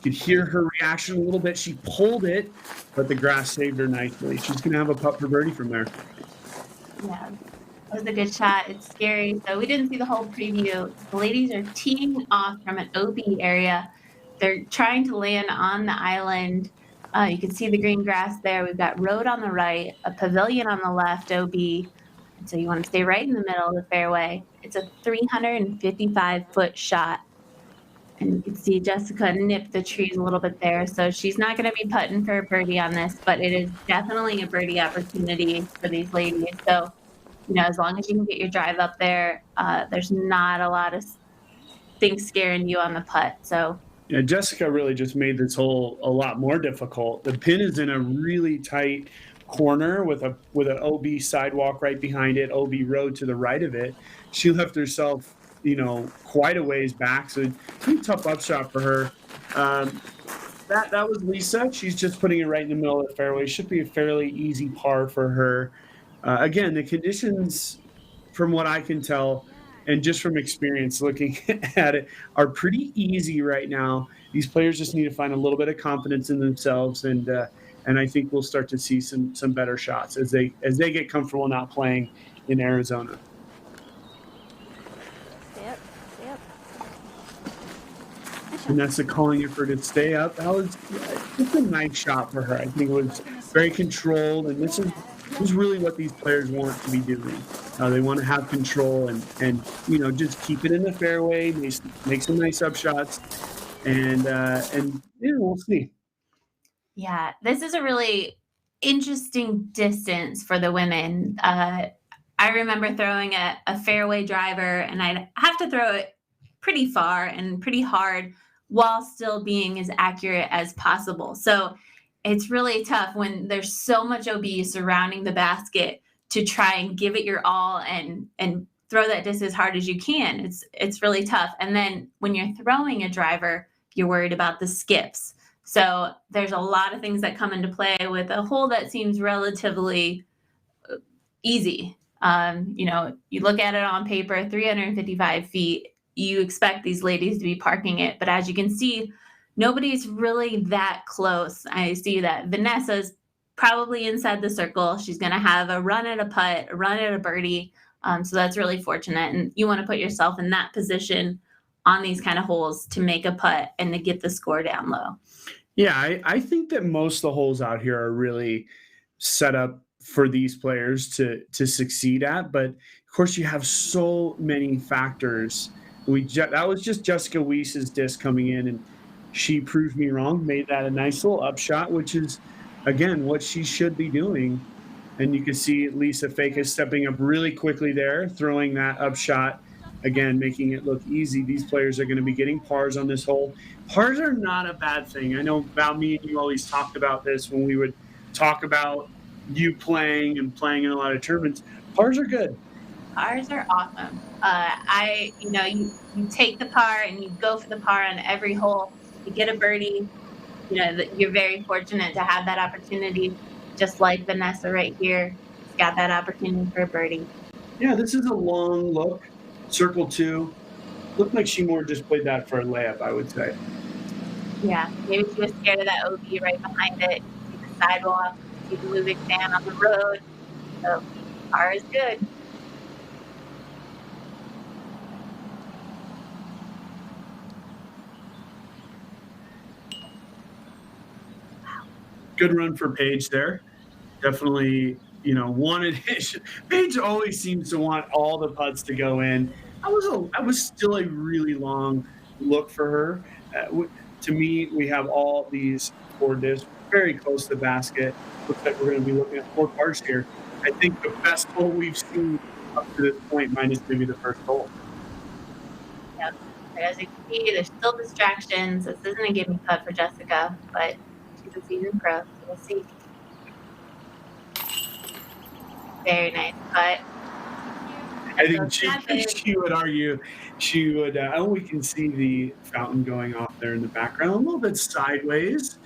Speaker 1: could hear her reaction a little bit. She pulled it, but the grass saved her nicely. She's going to have a putt for birdie from there.
Speaker 3: Yeah, that was a good shot. It's scary. So we didn't see the whole preview. The ladies are teeing off from an OB area. They're trying to land on the island. You can see the green grass there. We've got road on the right, a pavilion on the left, OB. And so you want to stay right in the middle of the fairway. It's a 355-foot shot. And you can see Jessica nip the trees a little bit there. So she's not going to be putting for a birdie on this, but it is definitely a birdie opportunity for these ladies. So, as long as you can get your drive up there, there's not a lot of things scaring you on the putt. So
Speaker 1: yeah, Jessica really just made this hole a lot more difficult. The pin is in a really tight corner with an OB sidewalk right behind it, OB road to the right of it. She left herself quite a ways back. So pretty tough upshot for her. That was Lisa. She's just putting it right in the middle of the fairway. Should be a fairly easy par for her. Again, the conditions, from what I can tell, and just from experience looking at it, are pretty easy right now. These players just need to find a little bit of confidence in themselves, and I think we'll start to see some better shots as they get comfortable not playing in Arizona. Vanessa calling it for to stay up. That was just a nice shot for her. I think it was very controlled, and this is really what these players want to be doing. They want to have control and just keep it in the fairway, make some nice up shots, and we'll see.
Speaker 3: Yeah, this is a really interesting distance for the women. I remember throwing a fairway driver, and I'd have to throw it pretty far and pretty hard while still being as accurate as possible. So it's really tough when there's so much OB surrounding the basket to try and give it your all and throw that disc as hard as you can. It's really tough. And then when you're throwing a driver, you're worried about the skips. So there's a lot of things that come into play with a hole that seems relatively easy. You look at it on paper, 355 feet. You expect these ladies to be parking it, but as you can see, nobody's really that close. I see that Vanessa's probably inside the circle. She's going to have a run at a putt, a run at a birdie. So that's really fortunate. And you want to put yourself in that position on these kind of holes to make a putt and to get the score down low.
Speaker 1: Yeah, I think that most of the holes out here are really set up for these players to succeed at. But of course, you have so many factors. That was just Jessica Weiss's disc coming in, and she proved me wrong, made that a nice little upshot, which is, again, what she should be doing. And you can see Lisa Faka stepping up really quickly there, throwing that upshot, again, making it look easy. These players are going to be getting pars on this hole. Pars are not a bad thing. I know, Val, me and you always talked about this when we would talk about you playing in a lot of tournaments. Pars are good.
Speaker 3: Pars are awesome. You take the par and you go for the par on every hole. You get a birdie. You're very fortunate to have that opportunity, just like Vanessa right here. She's got that opportunity for a birdie.
Speaker 1: Yeah, this is a long look. Circle 2. Looked like she more just played that for a layup, I would say.
Speaker 3: Yeah, maybe she was scared of that OB right behind it. See the sidewalk, see the moving fan on the road. So par is good.
Speaker 1: Good run for Paige there. Definitely, wanted it. Paige always seems to want all the putts to go in. I was still a really long look for her. To me, we have all these 4 discs very close to the basket. Looks like we're going to be looking at 4 pars here. I think the best hole we've seen up to this point, minus maybe the first hole.
Speaker 3: Yep. But as you can see, there's still distractions. This isn't a gimme putt for Jessica, but she's a seasoned pro, so we'll see. Very nice putt.
Speaker 1: I think she would argue we can see the fountain going off there in the background, a little bit sideways.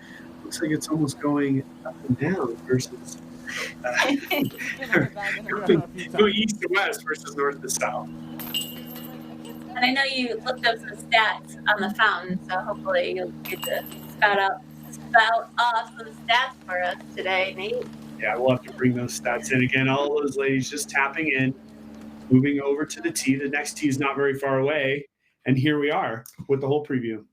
Speaker 1: Looks like it's almost going up and down versus go east to west versus north to south.
Speaker 3: And I know you looked up some stats on the fountain, so hopefully you'll get to spout off some stats for us today, Nate.
Speaker 1: Yeah, we'll have to bring those stats in again. All those ladies just tapping in, moving over to the tee. The next tee is not very far away. And here we are with the whole preview.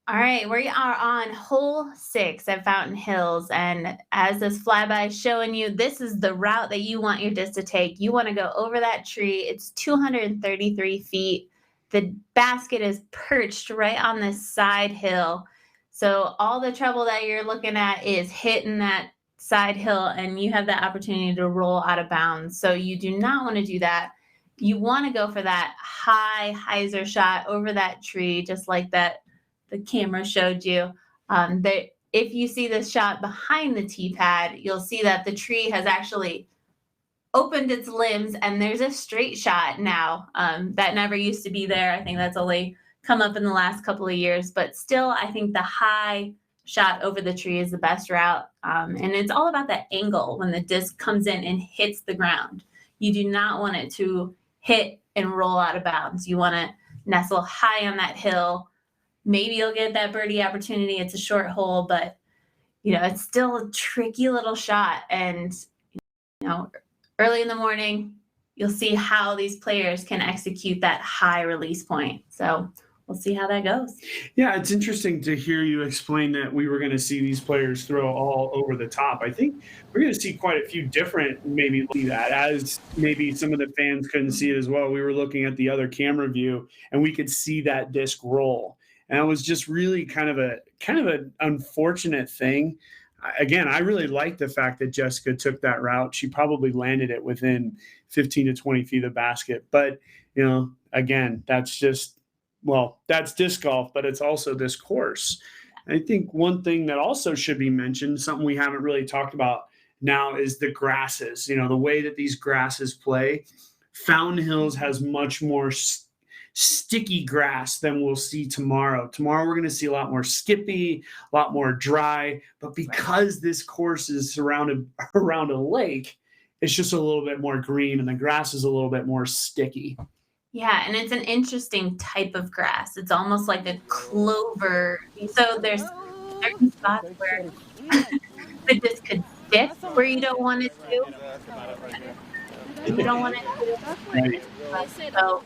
Speaker 3: All right, we are on hole 6 at Fountain Hills. And as this flyby is showing you, this is the route that you want your disc to take. You want to go over that tree. It's 233 feet. The basket is perched right on this side hill. So all the trouble that you're looking at is hitting that side hill, and you have the opportunity to roll out of bounds. So you do not want to do that. You want to go for that high hyzer shot over that tree, just like that the camera showed you. If you see this shot behind the tee pad, you'll see that the tree has actually opened its limbs, and there's a straight shot now. That never used to be there. I think that's only come up in the last couple of years, but still, I think the high shot over the tree is the best route. And it's all about that angle when the disc comes in and hits the ground. You do not want it to hit and roll out of bounds. You want to nestle high on that hill. Maybe you'll get that birdie opportunity. It's a short hole, but it's still a tricky little shot. And early in the morning, you'll see how these players can execute that high release point. So we'll see how that goes.
Speaker 1: Yeah, it's interesting to hear you explain that we were going to see these players throw all over the top. I think we're going to see quite a few different, maybe that, as maybe some of the fans couldn't see it as well. We were looking at the other camera view, and we could see that disc roll. And it was just really kind of an unfortunate thing. Again, I really like the fact that Jessica took that route. She probably landed it within 15 to 20 feet of the basket. But, again, that's disc golf, but it's also this course. I think one thing that also should be mentioned, something we haven't really talked about now, is the grasses. The way that these grasses play. Fountain Hills has much more sticky grass than we'll see tomorrow. Tomorrow we're going to see a lot more skippy, a lot more dry, but because this course is surrounded around a lake, it's just a little bit more green and the grass is a little bit more sticky.
Speaker 3: Yeah, and it's an interesting type of grass. It's almost like a clover. So there's certain spots where the disc could stick where you don't want it to. You don't want it to.
Speaker 1: Right.
Speaker 3: So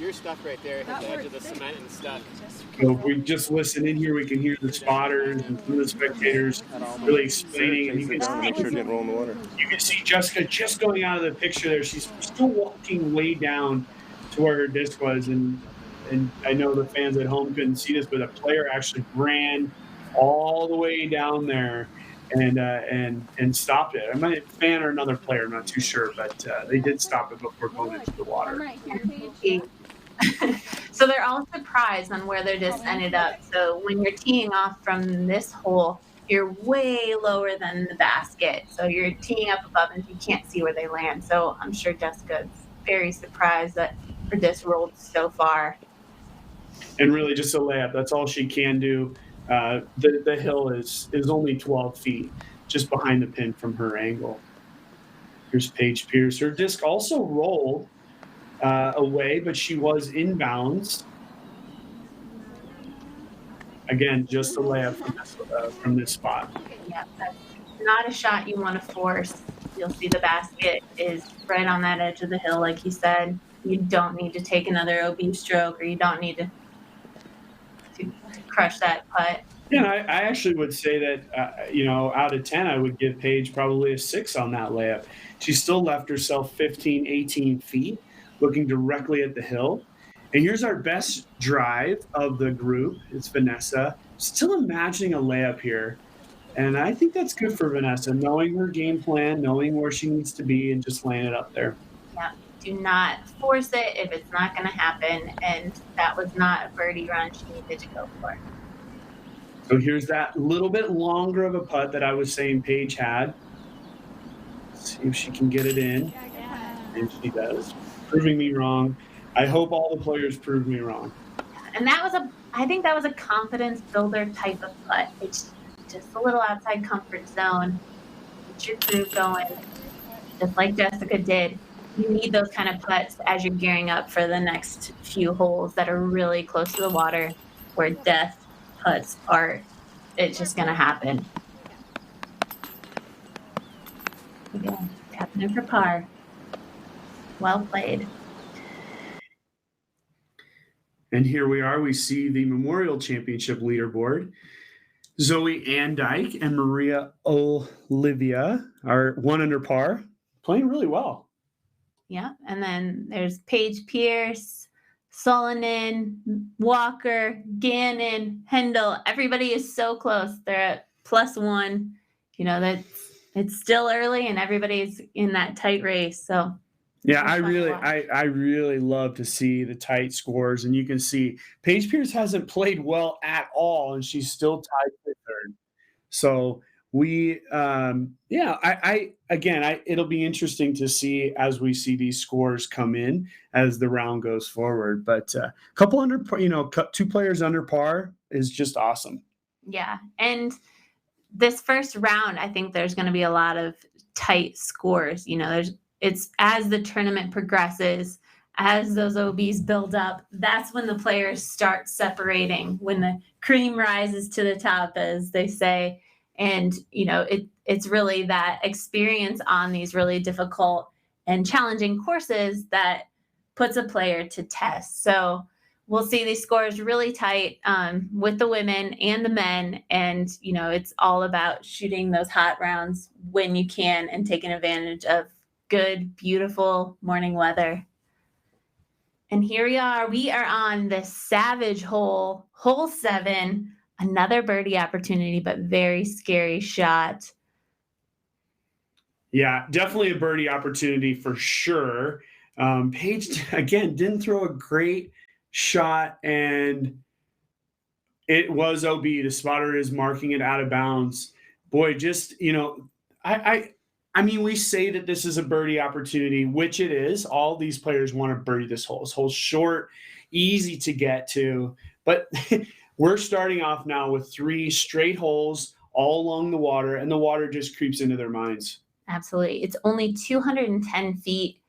Speaker 2: you're stuck right there at the edge of the cement and stuck.
Speaker 1: So if we just listen in here, we can hear the spotters and some of the spectators really explaining. And you can see Jessica just going out of the picture there. She's still walking way down to where her disc was. And I know the fans at home couldn't see this, but a player actually ran all the way down there and stopped it. I might a fan or another player, I'm not too sure, but they did stop it before going into the water.
Speaker 3: So they're all surprised on where their disc ended up. So when you're teeing off from this hole, you're way lower than the basket. So you're teeing up above and you can't see where they land. So I'm sure Jessica's very surprised that her disc rolled so far.
Speaker 1: And really just a layup. That's all she can do. The hill is only 12 feet just behind the pin from her angle. Here's Paige Pierce. Her disc also rolled away, but she was inbounds. Again, just a layup from this spot.
Speaker 3: Yeah, that's not a shot you want to force. You'll see the basket is right on that edge of the hill, like you said. You don't need to take another OB stroke, or you don't need to crush that putt.
Speaker 1: Yeah, I actually would say that, out of 10, I would give Paige probably a 6 on that layup. She still left herself 15, 18 feet, looking directly at the hill. And here's our best drive of the group. It's Vanessa. Still imagining a layup here. And I think that's good for Vanessa, knowing her game plan, knowing where she needs to be, and just laying it up there.
Speaker 3: Yeah, do not force it if it's not going to happen. And that was not a birdie run she needed to go for.
Speaker 1: So here's that little bit longer of a putt that I was saying Paige had. Let's see if she can get it in. And she does. Proving me wrong. I hope all the players prove me wrong.
Speaker 3: And that was a I think that was a confidence builder type of putt. It's just a little outside comfort zone. Get your crew going, just like Jessica did. You need those kind of putts as you're gearing up for the next few holes that are really close to the water, where death putts are. It's just going to happen. Again, tapping in for par. Well played.
Speaker 1: And here we are. We see the Memorial Championship leaderboard. Zoe Andyke and Maria Olivia are 1 under par, playing really well.
Speaker 3: Yeah, and then there's Paige Pierce, Solonen, Walker, Gannon, Hendel. Everybody is so close. They're at +1. You know, it's still early and everybody's in that tight race. So
Speaker 1: yeah, I really love to see the tight scores, and you can see Paige Pierce hasn't played well at all, and she's still tied for third. So we, it'll be interesting to see as we see these scores come in as the round goes forward. But a couple under, 2 players under par is just awesome.
Speaker 3: Yeah, and this first round, I think there's going to be a lot of tight scores. You know, it's as the tournament progresses, as those OBs build up, that's when the players start separating, when the cream rises to the top, as they say. And, you know, it's really that experience on these really difficult and challenging courses that puts a player to test. So we'll see these scores really tight with the women and the men. And, you know, it's all about shooting those hot rounds when you can and taking advantage of good, beautiful morning weather. And here we are. We are on the Savage hole, hole 7, another birdie opportunity, but very scary shot.
Speaker 1: Yeah, definitely a birdie opportunity for sure. Paige, again, didn't throw a great shot, and it was OB. The spotter is marking it out of bounds. Boy, just, you know, I mean, we say that this is a birdie opportunity, which it is. All these players want to birdie this hole. This hole's short, easy to get to. But we're starting off now with 3 straight holes all along the water, and the water just creeps into their minds.
Speaker 3: Absolutely. It's only 210 feet.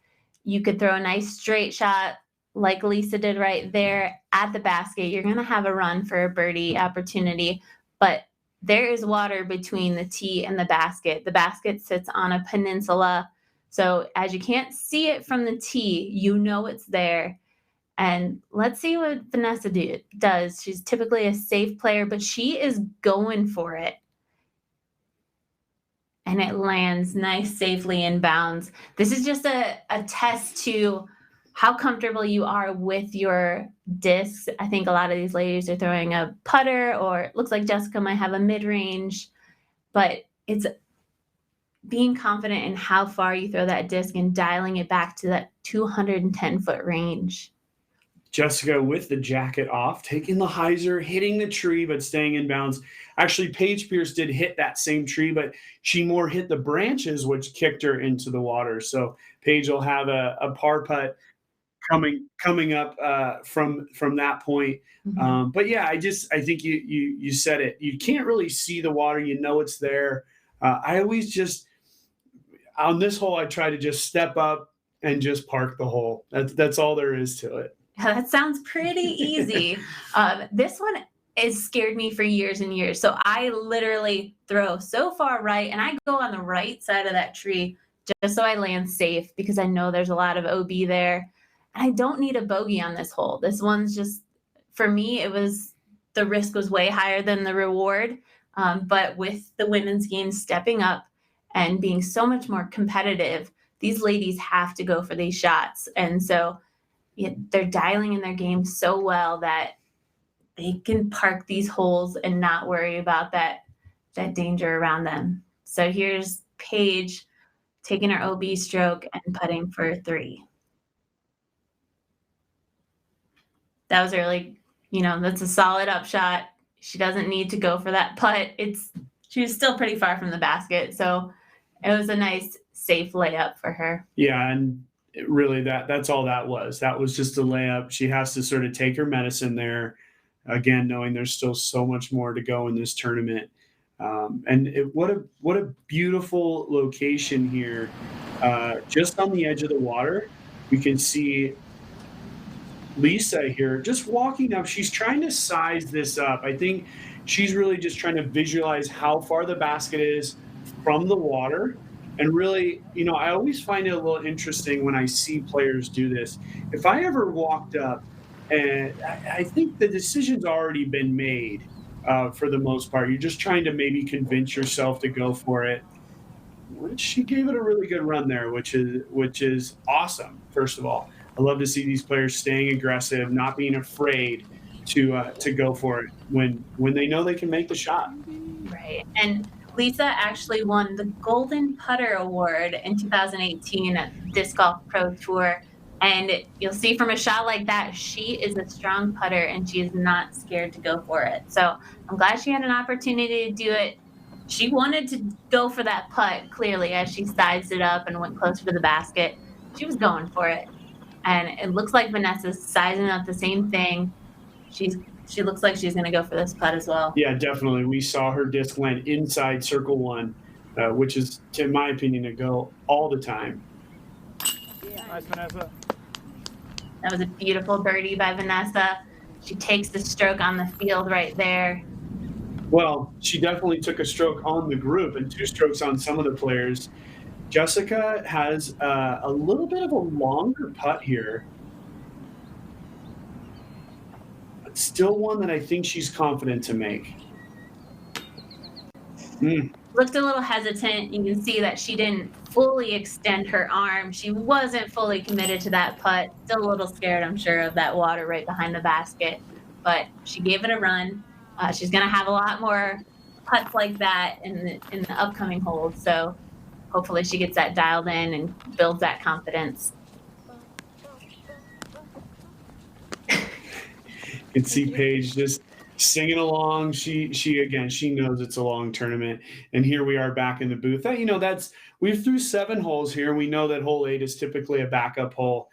Speaker 3: You could throw a nice straight shot like Lisa did right there at the basket. You're going to have a run for a birdie opportunity, but there is water between the tee and the basket. The basket sits on a peninsula. So as you can't see it from the tee, you know it's there. And let's see what Vanessa does. She's typically a safe player, but she is going for it. And it lands nice, safely in bounds. This is just a test to how comfortable you are with your discs. I think a lot of these ladies are throwing a putter, or it looks like Jessica might have a mid-range, but it's being confident in how far you throw that disc and dialing it back to that 210-foot range.
Speaker 1: Jessica with the jacket off, taking the hyzer, hitting the tree, but staying in bounds. Actually, Paige Pierce did hit that same tree, but she more hit the branches, which kicked her into the water. So Paige will have a par putt coming up from that point.
Speaker 3: Mm-hmm.
Speaker 1: But yeah, I think you said it. You can't really see the water. You know it's there. I always just on this hole, I try to just step up and just park the hole. That's all there is to it.
Speaker 3: Yeah, that sounds pretty easy. This one has scared me for years and years. So I literally throw so far right, and I go on the right side of that tree just so I land safe, because I know there's a lot of OB there. And I don't need a bogey on this hole. This one's just, for me, the risk was way higher than the reward. But with the women's game stepping up and being so much more competitive, these ladies have to go for these shots. And so they're dialing in their game so well that they can park these holes and not worry about that danger around them. So here's Paige taking her OB stroke and putting for 3. That was really, that's a solid upshot. She doesn't need to go for that putt. She was still pretty far from the basket. So it was a nice, safe layup for her.
Speaker 1: Yeah, and really that's all that was. That was just a layup. She has to sort of take her medicine there. again, knowing there's still so much more to go in this tournament. What a beautiful location here. Just on the edge of the water, we can see Lisa here just walking up. She's trying to size this up. I think she's really just trying to visualize how far the basket is from the water. And really, I always find it a little interesting when I see players do this. If I ever walked up, and I think the decision's already been made for the most part. You're just trying to maybe convince yourself to go for it. She gave it a really good run there, which is awesome. First of all, I love to see these players staying aggressive, not being afraid to go for it when they know they can make the shot.
Speaker 3: Right. And Lisa actually won the Golden Putter Award in 2018 at Disc Golf Pro Tour. And you'll see from a shot like that, she is a strong putter and she is not scared to go for it. So I'm glad she had an opportunity to do it. She wanted to go for that putt, clearly, as she sized it up and went closer to the basket. She was going for it. And it looks like Vanessa's sizing up the same thing. She looks like she's going to go for this putt as well.
Speaker 1: Yeah, definitely. We saw her disc land inside circle one, which is, in my opinion, a go all the time.
Speaker 5: Nice, Vanessa.
Speaker 3: That was a beautiful birdie by Vanessa. She takes the stroke on the field right there.
Speaker 1: Well, she definitely took a stroke on the group and 2 strokes on some of the players. Jessica has a little bit of a longer putt here. But still one that I think she's confident to make.
Speaker 3: Looked a little hesitant. You can see that she didn't fully extend her arm. She wasn't fully committed to that putt. Still a little scared, I'm sure, of that water right behind the basket. But she gave it a run. She's going to have a lot more putts like that in the upcoming holes. So hopefully she gets that dialed in and builds that confidence.
Speaker 1: You can see Paige just singing along. She knows it's a long tournament. And here we are back in the booth. We've through 7 holes here. We know that hole 8 is typically a backup hole.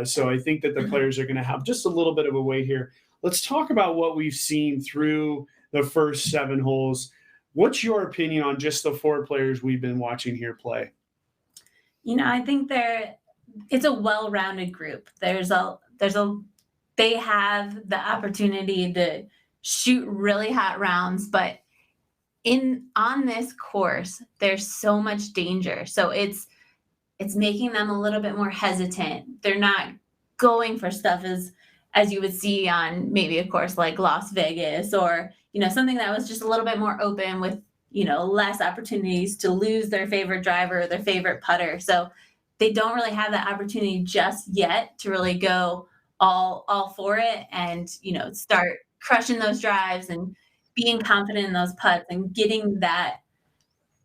Speaker 1: So I think that the players are going to have just a little bit of a wait here. Let's talk about what we've seen through the first 7 holes. What's your opinion on just the 4 players we've been watching here play?
Speaker 3: I think it's a well-rounded group. They have the opportunity to shoot really hot rounds, but on this course, there's so much danger. So it's making them a little bit more hesitant. They're not going for stuff as you would see on maybe a course like Las Vegas or, something that was just a little bit more open with, less opportunities to lose their favorite driver or their favorite putter. So they don't really have that opportunity just yet to really go all for it and, start crushing those drives and being confident in those putts and getting that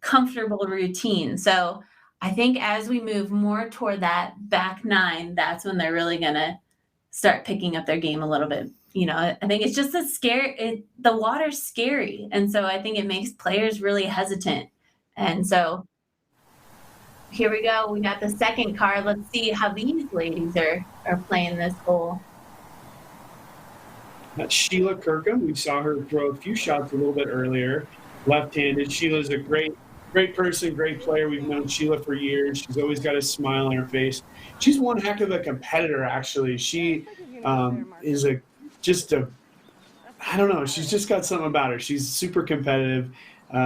Speaker 3: comfortable routine. So I think as we move more toward that back 9, that's when they're really going to start picking up their game a little bit. I think it's just the water's scary. And so I think it makes players really hesitant. And so here we go. We got the second card. Let's see how these ladies are playing this hole.
Speaker 1: That's Sheila Kirkham. We saw her throw a few shots a little bit earlier. Left-handed. Sheila's a great person, great player. We've known Sheila for years. She's always got a smile on her face. She's one heck of a competitor, actually. She is I don't know. She's just got something about her. She's super competitive.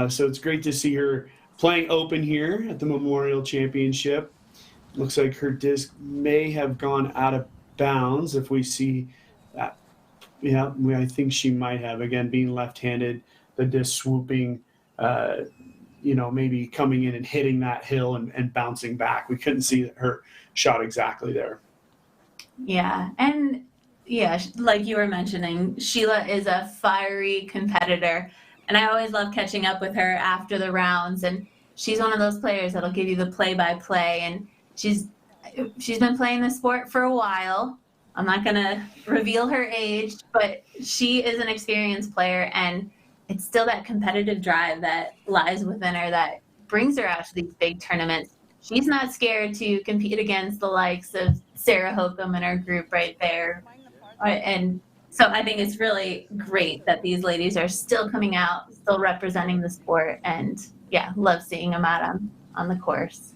Speaker 1: So it's great to see her playing open here at the Memorial Championship. Looks like her disc may have gone out of bounds if we see that. Yeah, I think she might have. Again, being left-handed, the disc swooping, maybe coming in and hitting that hill and bouncing back. We couldn't see her shot exactly there.
Speaker 3: Yeah, and like you were mentioning, Sheila is a fiery competitor, and I always love catching up with her after the rounds, and she's one of those players that'll give you the play-by-play, and she's been playing the sport for a while. I'm not going to reveal her age, but she is an experienced player, and it's still that competitive drive that lies within her that brings her out to these big tournaments. She's not scared to compete against the likes of Sarah Hokum and her group right there. And So I think it's really great that these ladies are still coming out, still representing the sport, and yeah, love seeing them out on the course.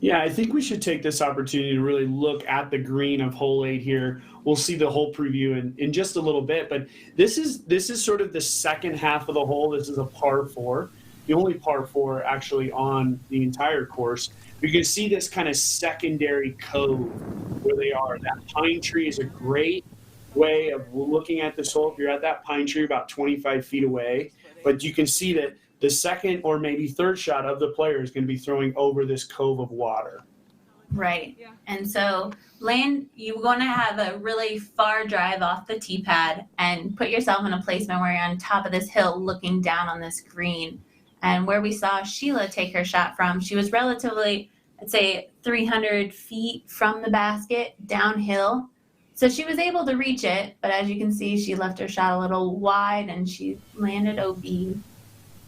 Speaker 1: Yeah, I think we should take this opportunity to really look at the green of hole 8 here. We'll see the whole preview in just a little bit, but this is sort of the second half of the hole. This is a par 4, the only par 4 actually on the entire course. You can see this kind of secondary cove where they are. That pine tree is a great way of looking at this hole. If you're at that pine tree about 25 feet away, but you can see that the second or maybe third shot of the player is going to be throwing over this cove of water.
Speaker 3: Right. And so you want to have a really far drive off the tee pad and put yourself in a placement where you're on top of this hill looking down on this green. And where we saw Sheila take her shot from, she was relatively, I'd say, 300 feet from the basket downhill. So she was able to reach it, but as you can see, she left her shot a little wide and she landed OB.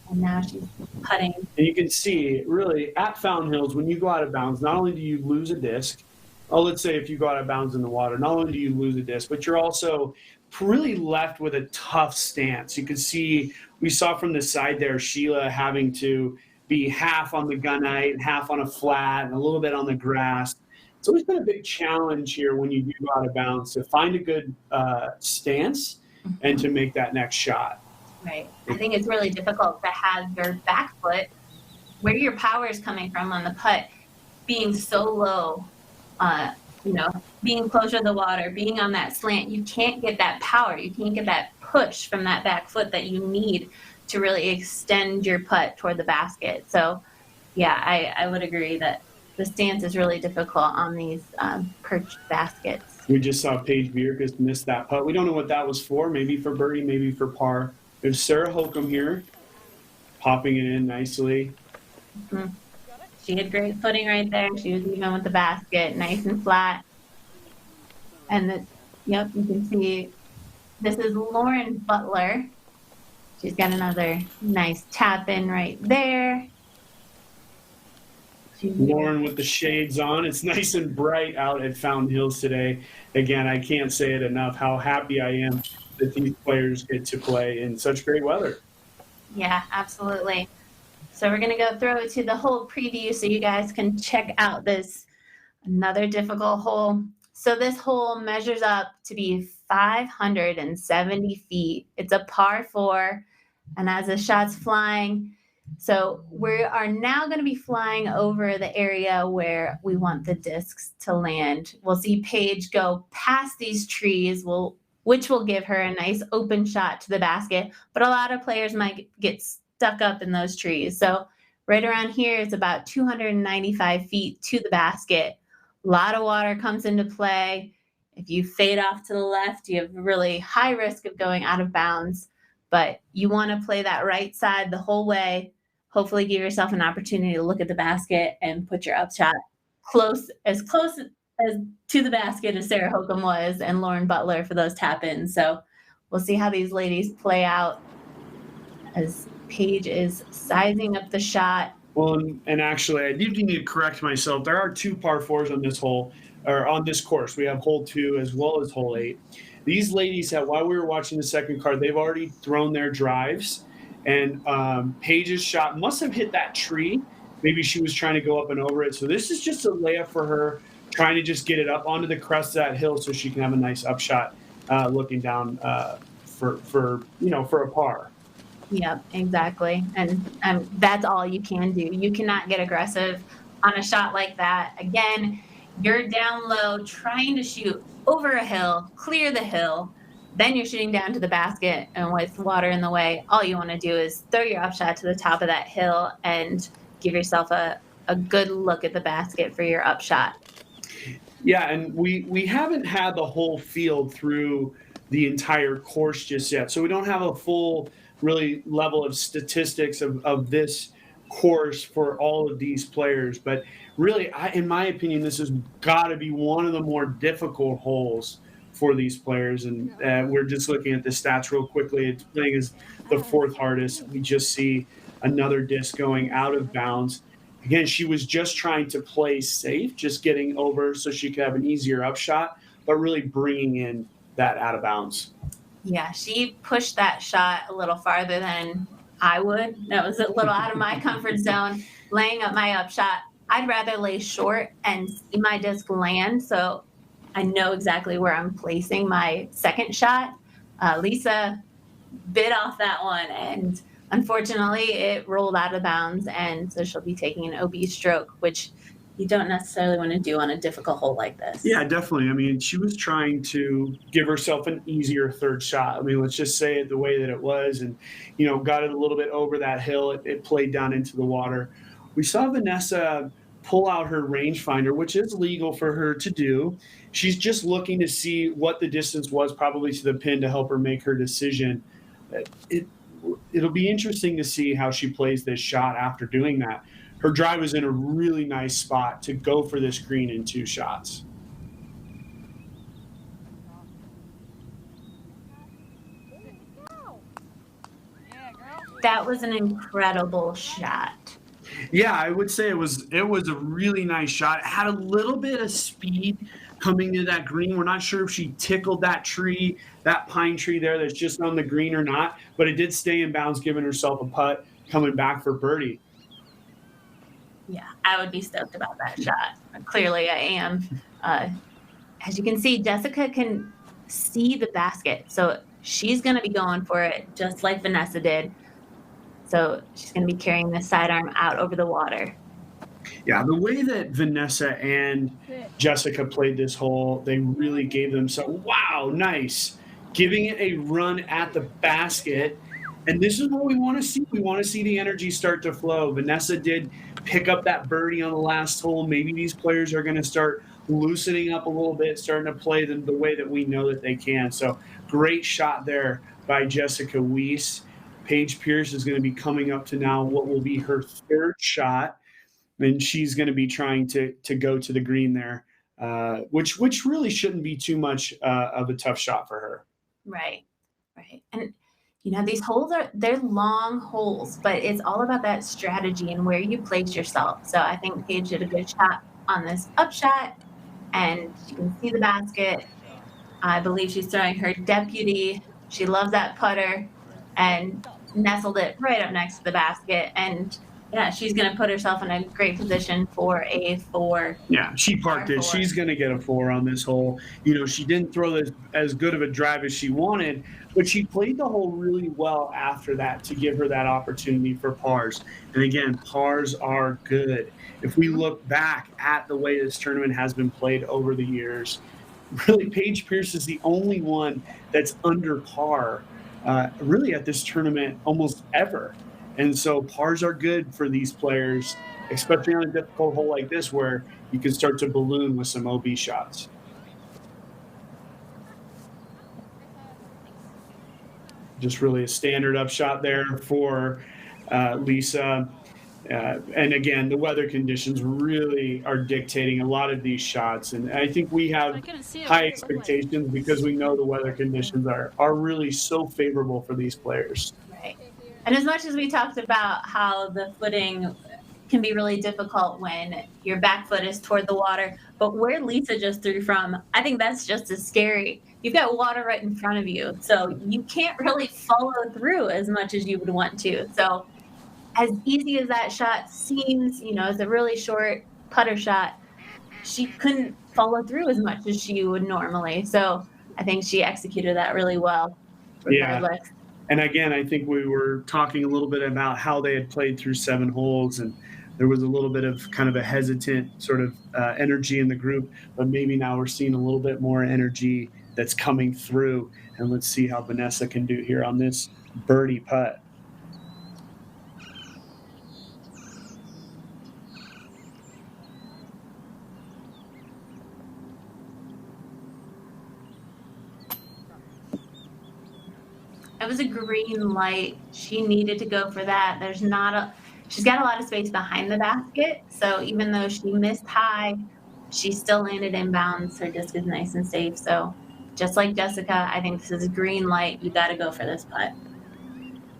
Speaker 3: And now she's putting.
Speaker 1: And you can see, really, at Fountain Hills, when you go out of bounds, not only do you lose a disc, let's say if you go out of bounds in the water, not only do you lose a disc, but you're also really left with a tough stance. You can see, we saw from the side there, Sheila having to be half on the gunite, half on a flat, and a little bit on the grass. It's always been a big challenge here when you do go out of bounds to find a good stance and to make that next shot.
Speaker 3: Right. I think it's really difficult to have your back foot, where your power is coming from on the putt, being so low, being closer to the water, being on that slant. You can't get that power. You can't get that push from that back foot that you need to really extend your putt toward the basket. So, yeah, I would agree that the stance is really difficult on these perched baskets.
Speaker 1: We just saw Paige Bierkus miss that putt. We don't know what that was for. Maybe for birdie, maybe for par. There's Sarah Holcomb here, popping it in nicely.
Speaker 3: Mm-hmm. She had great footing right there. She was even with the basket, nice and flat. And you can see this is Lauren Butler. She's got another nice tap in right there.
Speaker 1: Lauren with the shades on. It's nice and bright out at Fountain Hills today. Again, I can't say it enough how happy I am that these players get to play in such great weather.
Speaker 3: Yeah, absolutely. So we're going to go through to the whole preview so you guys can check out this another difficult hole. So this hole measures up to be 570 feet. It's a par 4, and as the shot's flying, so we are now going to be flying over the area where we want the discs to land. We'll see Paige go past these trees, which will give her a nice open shot to the basket, but a lot of players might get stuck up in those trees. So right around here, it's about 295 feet to the basket. A lot of water comes into play. If you fade off to the left, you have a really high risk of going out of bounds, but you want to play that right side the whole way. Hopefully give yourself an opportunity to look at the basket and put your upshot close as to the basket as Sarah Holcomb was and Lauren Butler for those tap-ins. So we'll see how these ladies play out as Paige is sizing up the shot.
Speaker 1: Well, and actually, I do need to correct myself. There are 2 par 4s on this hole, or on this course. We have hole 2 as well as hole 8. These ladies have, while we were watching the second card, they've already thrown their drives, and Paige's shot must have hit that tree. Maybe she was trying to go up and over it. So this is just a layup for her, trying to just get it up onto the crest of that hill so she can have a nice upshot looking down for a par.
Speaker 3: Yep, exactly. And that's all you can do. You cannot get aggressive on a shot like that. Again, you're down low trying to shoot over a hill, clear the hill. Then you're shooting down to the basket, and with water in the way, all you want to do is throw your upshot to the top of that hill and give yourself a good look at the basket for your upshot.
Speaker 1: Yeah, and we haven't had the whole field through the entire course just yet, so we don't have a full really level of statistics of this course for all of these players. But really, in my opinion, this has got to be one of the more difficult holes for these players. And we're just looking at the stats real quickly. It's playing as the 4th hardest. We just see another disc going out of bounds. Again, she was just trying to play safe, just getting over so she could have an easier upshot, but really bringing in that out of bounds.
Speaker 3: Yeah, she pushed that shot a little farther than I would. That was a little out of my comfort zone, laying up my up shot. I'd rather lay short and see my disc land, so I know exactly where I'm placing my second shot. Lisa bit off that one, and unfortunately, it rolled out of bounds, and so she'll be taking an OB stroke, which you don't necessarily want to do on a difficult hole like this.
Speaker 1: Yeah, definitely. I mean, she was trying to give herself an easier third shot. I mean, let's just say it the way that it was, and got it a little bit over that hill. It played down into the water. We saw Vanessa pull out her rangefinder, which is legal for her to do. She's just looking to see what the distance was, probably to the pin, to help her make her decision. It'll be interesting to see how she plays this shot after doing that. Her drive was in a really nice spot to go for this green in 2 shots.
Speaker 3: That was an incredible shot.
Speaker 1: Yeah, I would say it was a really nice shot. It had a little bit of speed coming to that green. We're not sure if she tickled that tree, that pine tree there that's just on the green or not, but it did stay in bounds, giving herself a putt coming back for birdie.
Speaker 3: Yeah, I would be stoked about that shot. Clearly, I am. As you can see, Jessica can see the basket, so she's going to be going for it just like Vanessa did. So she's going to be carrying the sidearm out over the water.
Speaker 1: Yeah, the way that Vanessa and Jessica played this hole, they really gave them wow, nice. Giving it a run at the basket. And this is what we want to see. We want to see the energy start to flow. Vanessa did pick up that birdie on the last hole. Maybe these players are going to start loosening up a little bit, starting to play them the way that we know that they can. So great shot there by Jessica Weiss. Paige Pierce is going to be coming up to now what will be her third shot. And she's going to be trying to go to the green there, which really shouldn't be too much of a tough shot for her.
Speaker 3: Right. And these holes they're long holes, but it's all about that strategy and where you place yourself. So I think Paige did a good shot on this up shot, and you can see the basket. I believe she's throwing her deputy. She loves that putter and nestled it right up next to the basket. And yeah, she's going to put herself in a great position for a 4.
Speaker 1: Yeah, she parked it. She's going to get a 4 on this hole. She didn't throw as good of a drive as she wanted, but she played the hole really well after that to give her that opportunity for pars. And again, pars are good. If we look back at the way this tournament has been played over the years, really Paige Pierce is the only one that's under par really at this tournament almost ever. And so pars are good for these players, especially on a difficult hole like this where you can start to balloon with some OB shots. Just really a standard up shot there for Lisa. And again, the weather conditions really are dictating a lot of these shots. And I think we have high expectations because we know the weather conditions are really so favorable for these players.
Speaker 3: Right. And as much as we talked about how the footing can be really difficult when your back foot is toward the water, but where Lisa just threw from, I think that's just as scary. You've got water right in front of you, so you can't really follow through as much as you would want to. So as easy as that shot seems, it's a really short putter shot, she couldn't follow through as much as she would normally. So I think she executed that really well. Regardless.
Speaker 1: Yeah. And again, I think we were talking a little bit about how they had played through 7 holes, and there was a little bit of kind of a hesitant sort of energy in the group, but maybe now we're seeing a little bit more energy that's coming through. And let's see how Vanessa can do here on this birdie putt.
Speaker 3: It was a green light. She needed to go for that. She's got a lot of space behind the basket. So even though she missed high, she still landed inbounds. Her disc is nice and safe. So just like Jessica, I think this is a green light. You got to go for this putt.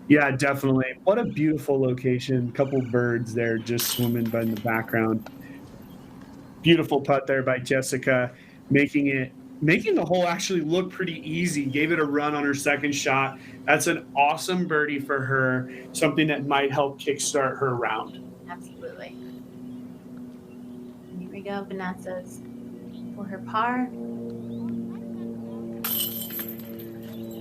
Speaker 1: Yeah, definitely. What a beautiful location. A couple birds there just swimming by in the background. Beautiful putt there by Jessica, making it making the hole actually look pretty easy. Gave it a run on her second shot. That's an awesome birdie for her, something that might help kickstart her round.
Speaker 3: Absolutely. Here we go, Vanessa's for her par.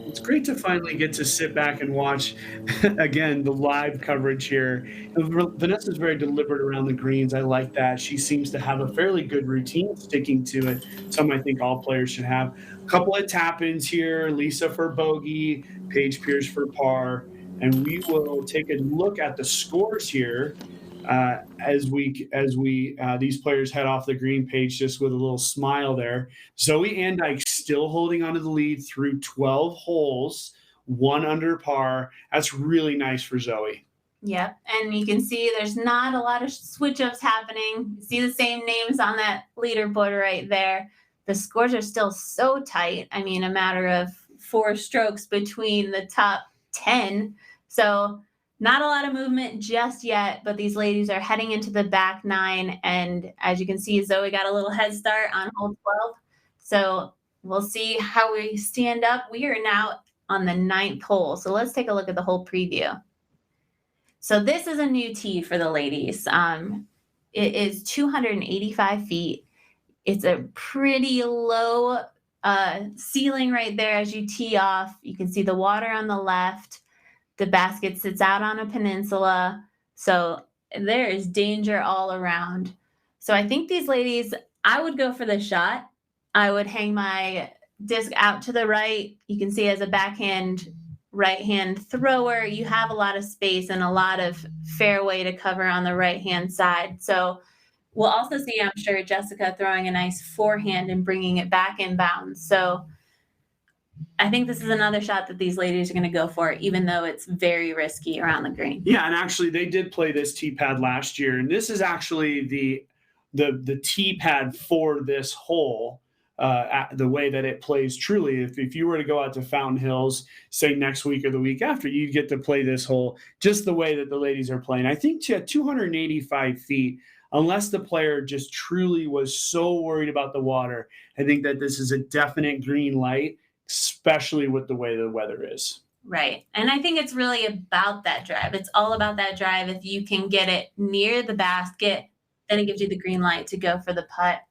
Speaker 1: It's great to finally get to sit back and watch, again, the live coverage here. Vanessa's very deliberate around the greens. I like that. She seems to have a fairly good routine, sticking to it. Something I think all players should have. A couple of tap-ins here. Lisa for bogey, Paige Pierce for par. And we will take a look at the scores here as these players head off the green page, just with a little smile there. Zoe Andyke still holding onto the lead through 12 holes, 1 under par. That's really nice for Zoe.
Speaker 3: Yep, and you can see there's not a lot of switch-ups happening. You see the same names on that leaderboard right there. The scores are still so tight. I mean, a matter of 4 strokes between the top 10. So not a lot of movement just yet, but these ladies are heading into the back 9. And as you can see, Zoe got a little head start on hole 12. So we'll see how we stand up. We are now on the 9th hole. So let's take a look at the whole preview. So this is a new tee for the ladies. It is 285 feet. It's a pretty low ceiling right there as you tee off. You can see the water on the left. The basket sits out on a peninsula. So there is danger all around. So I think these ladies, I would go for the shot. I would hang my disc out to the right. You can see as a backhand, right-hand thrower, you have a lot of space and a lot of fairway to cover on the right-hand side. So we'll also see, I'm sure, Jessica throwing a nice forehand and bringing it back in bounds. So I think this is another shot that these ladies are going to go for, even though it's very risky around the green.
Speaker 1: Yeah, and actually they did play this tee pad last year, and this is actually the tee pad for this hole. The way that it plays truly, if you were to go out to Fountain Hills, say next week or the week after, you'd get to play this hole just the way that the ladies are playing. I think at 285 feet, unless the player just truly was so worried about the water, I think that this is a definite green light, especially with the way the weather is.
Speaker 3: Right. And I think it's really about that drive. It's all about that drive. If you can get it near the basket, then it gives you the green light to go for the putt.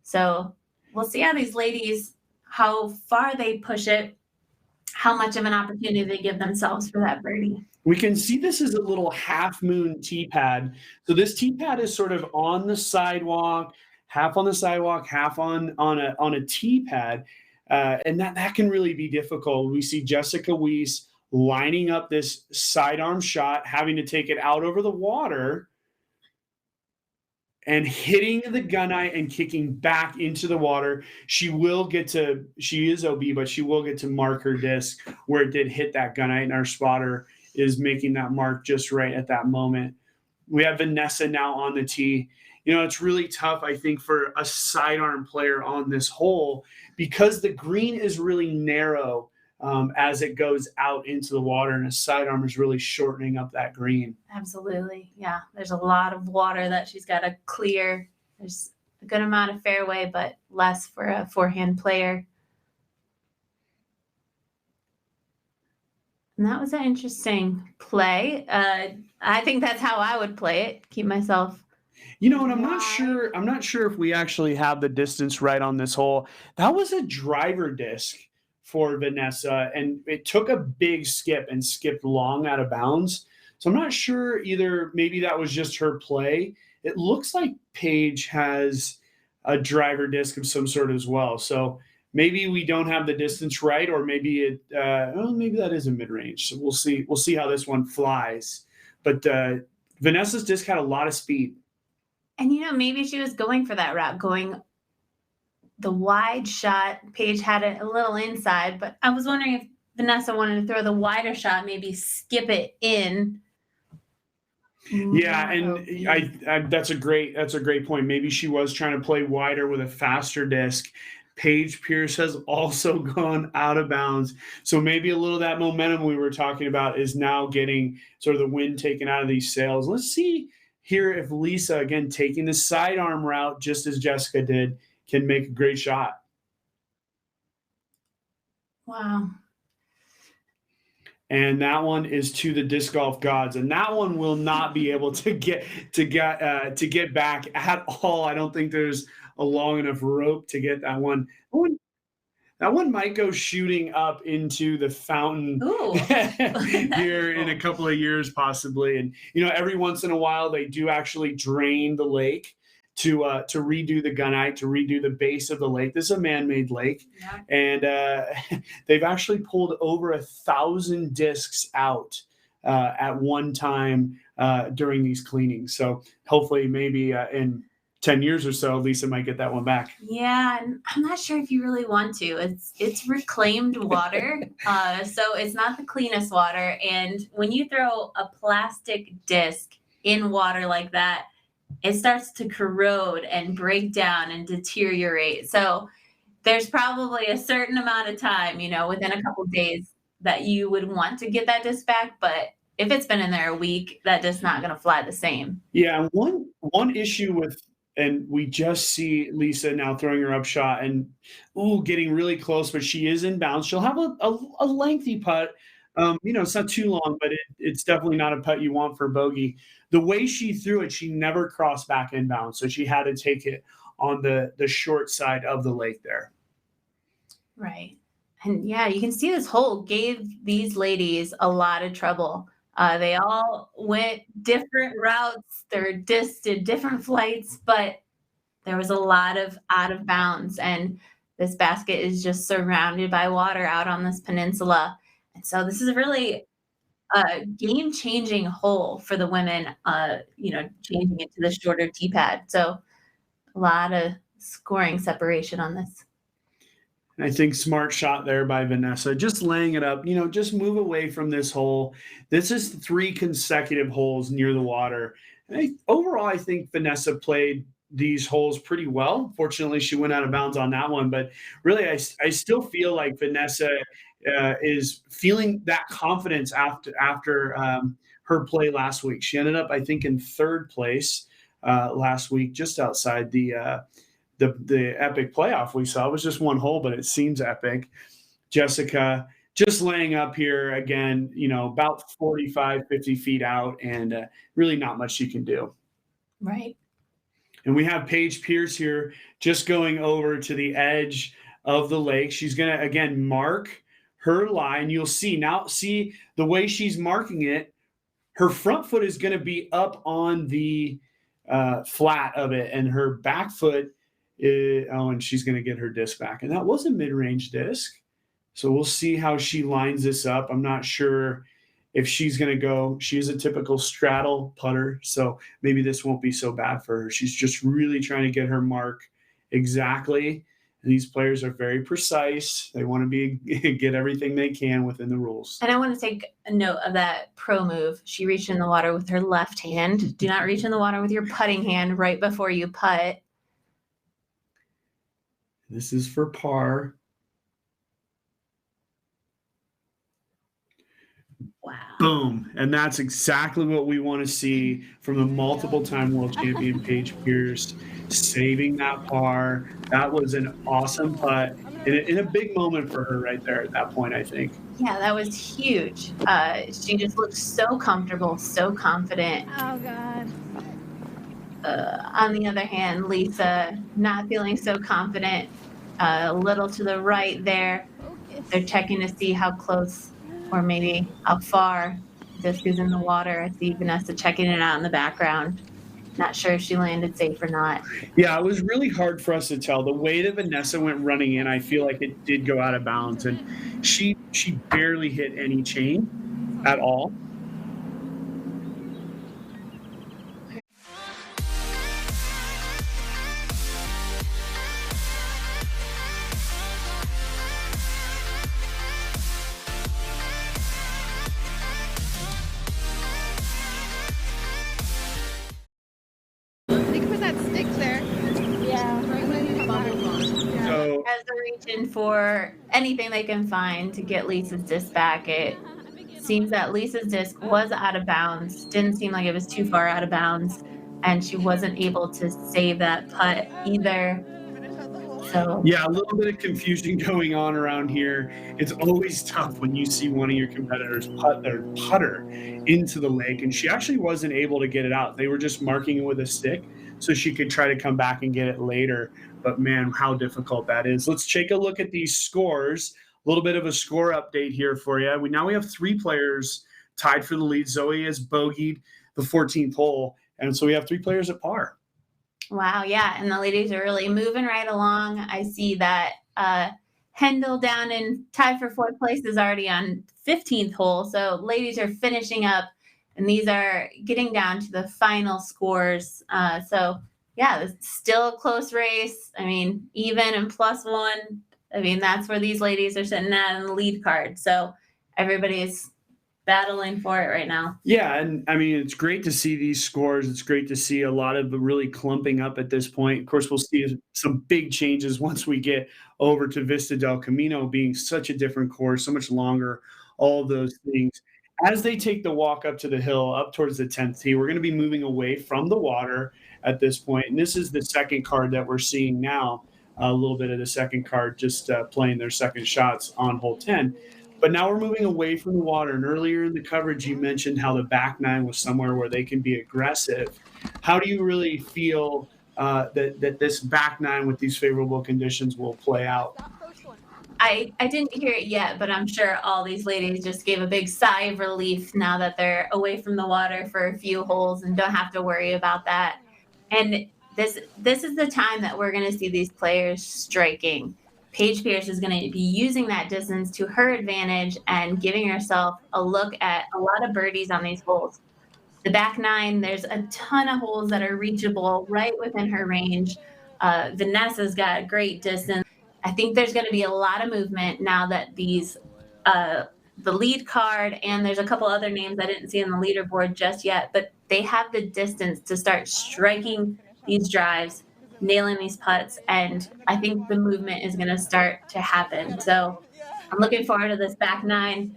Speaker 3: So we'll see how these ladies, how far they push it, how much of an opportunity they give themselves for that birdie.
Speaker 1: We can see this is a little half moon tee pad. So this tee pad is sort of on the sidewalk, half on the sidewalk, half on a tee pad. And that can really be difficult. We see Jessica Weiss lining up this sidearm shot, having to take it out over the water and hitting the gunite and kicking back into the water. She is OB, but she will get to mark her disc where it did hit that gunite, and our spotter is making that mark just right at that moment. We have Vanessa now on the tee. It's really tough, I think, for a sidearm player on this hole because the green is really narrow as it goes out into the water, and a sidearm is really shortening up that green.
Speaker 3: Absolutely. Yeah. There's a lot of water that she's got to clear. There's a good amount of fairway, but less for a forehand player. And that was an interesting play. I think that's how I would play it. Keep myself.
Speaker 1: And I'm not sure if we actually have the distance right on this hole. That was a driver disc for Vanessa, and it took a big skip and skipped long out of bounds. So I'm not sure either. Maybe that was just her play. It looks like Paige has a driver disc of some sort as well. So maybe we don't have the distance right, or maybe maybe that is a mid-range. So we'll see. We'll see how this one flies. But Vanessa's disc had a lot of speed.
Speaker 3: And, maybe she was going for that route, going the wide shot. Paige had it a little inside, but I was wondering if Vanessa wanted to throw the wider shot, maybe skip it in.
Speaker 1: Yeah, and I that's a great point. Maybe she was trying to play wider with a faster disc. Paige Pierce has also gone out of bounds. So maybe a little of that momentum we were talking about is now getting sort of the wind taken out of these sails. Let's see here if Lisa, again, taking the sidearm route, just as Jessica did, can make a great shot.
Speaker 3: Wow.
Speaker 1: And that one is to the disc golf gods, and that one will not be able to get back at all. I don't think there's a long enough rope to get that one. That one might go shooting up into the fountain
Speaker 3: Ooh.
Speaker 1: here in a couple of years, possibly. And every once in a while, they do actually drain the lake to redo the gunite, to redo the base of the lake. This is a man-made lake,
Speaker 3: Yeah.
Speaker 1: and they've actually pulled over 1,000 discs out at one time during these cleanings. So hopefully, maybe in 10 years or so, Lisa might get that one back.
Speaker 3: Yeah, and I'm not sure if you really want to. It's reclaimed water, so it's not the cleanest water. And when you throw a plastic disc in water like that, it starts to corrode and break down and deteriorate. So there's probably a certain amount of time, within a couple days that you would want to get that disc back. But if it's been in there a week, that disc's not going to fly the same.
Speaker 1: Yeah, one issue with, and we just see Lisa now throwing her up shot and getting really close, but she is in bounds. She'll have a lengthy putt. It's not too long, but it's definitely not a putt you want for bogey. The way she threw it, she never crossed back in bounds, so she had to take it on the short side of the lake there.
Speaker 3: Right. And yeah, you can see this hole gave these ladies a lot of trouble. They all went different routes. Their discs did different flights, but there was a lot of out of bounds. And this basket is just surrounded by water out on this peninsula. And so this is really a game-changing hole for the women, changing it to the shorter tee pad. So a lot of scoring separation on this.
Speaker 1: I think smart shot there by Vanessa, just laying it up, just move away from this hole. This is 3 consecutive holes near the water. Overall, I think Vanessa played these holes pretty well. Fortunately, she went out of bounds on that one, but really, I still feel like Vanessa is feeling that confidence after her play last week. She ended up, I think, in 3rd place last week, just outside the epic playoff we saw. It was just one hole, but it seems epic. Jessica just laying up here again, about 45, 50 feet out, and really not much she can do.
Speaker 3: Right.
Speaker 1: And we have Paige Pierce here just going over to the edge of the lake. She's going to, again, mark her line. You'll see the way she's marking it, her front foot is going to be up on the flat of it, and her back foot and she's going to get her disc back. And that was a mid-range disc. So we'll see how she lines this up. I'm not sure if she's going to go. She's a typical straddle putter, so maybe this won't be so bad for her. She's just really trying to get her mark exactly. And these players are very precise. They want to get everything they can within the rules.
Speaker 3: And I want to take a note of that pro move. She reached in the water with her left hand. Do not reach in the water with your putting hand right before you putt.
Speaker 1: This is for par.
Speaker 3: Wow.
Speaker 1: Boom. And that's exactly what we want to see from the multiple-time world champion Paige Pierce, saving that par. That was an awesome putt in a big moment for her right there at that point, I think.
Speaker 3: Yeah, that was huge. She just looked so comfortable, so confident.
Speaker 6: Oh, God.
Speaker 3: On the other hand, Lisa not feeling so confident. A little to the right there. They're checking to see how close or maybe how far disc is in the water. I see Vanessa checking it out in the background. Not sure if she landed safe or not.
Speaker 1: Yeah, it was really hard for us to tell. The way that Vanessa went running in, I feel like it did go out of bounds, and she barely hit any chain at all.
Speaker 6: They can put that stick there. Yeah.
Speaker 1: So
Speaker 3: As they're reaching for anything they can find to get Lisa's disc back, it seems that Lisa's disc was out of bounds. Didn't seem like it was too far out of bounds, and she wasn't able to save that putt either So
Speaker 1: Yeah, a little bit of confusion going on around here. It's always tough when you see one of your competitors put their putter into the lake, and she actually wasn't able to get it out. They were just marking it with a stick so she could try to come back and get it later. But man, how difficult that is. Let's take a look at these scores. A little bit of a score update here for you. We have 3 players tied for the lead. Zoe has bogeyed the 14th hole, and so we have 3 players at par.
Speaker 3: wow, yeah, and the ladies are really moving right along. I see that Hendel down in tied for 4th place is already on 15th hole. So ladies are finishing up, and these are getting down to the final scores. So yeah, it's still a close race. I mean, even and +1. I mean, that's where these ladies are sitting at in the lead card. So everybody's battling for it right now.
Speaker 1: Yeah, and I mean, it's great to see these scores. It's great to see a lot of really clumping up at this point. Of course, we'll see some big changes once we get over to Vista del Camino being such a different course, so much longer, all of those things. As they take the walk up to the hill, up towards the 10th tee, we're going to be moving away from the water at this point. And this is the second card that we're seeing now, a little bit of the second card just playing their second shots on hole 10. But now we're moving away from the water. And earlier in the coverage, you mentioned how the back 9 was somewhere where they can be aggressive. How do you really feel that this back 9 with these favorable conditions will play out?
Speaker 3: I didn't hear it yet, but I'm sure all these ladies just gave a big sigh of relief now that they're away from the water for a few holes and don't have to worry about that. And this is the time that we're going to see these players striking. Paige Pierce is going to be using that distance to her advantage and giving herself a look at a lot of birdies on these holes. The back 9, there's a ton of holes that are reachable right within her range. Vanessa's got a great distance. I think there's going to be a lot of movement now that these the lead card, and there's a couple other names I didn't see on the leaderboard just yet, but they have the distance to start striking these drives, nailing these putts, and I think the movement is going to start to happen. So I'm looking forward to this back 9.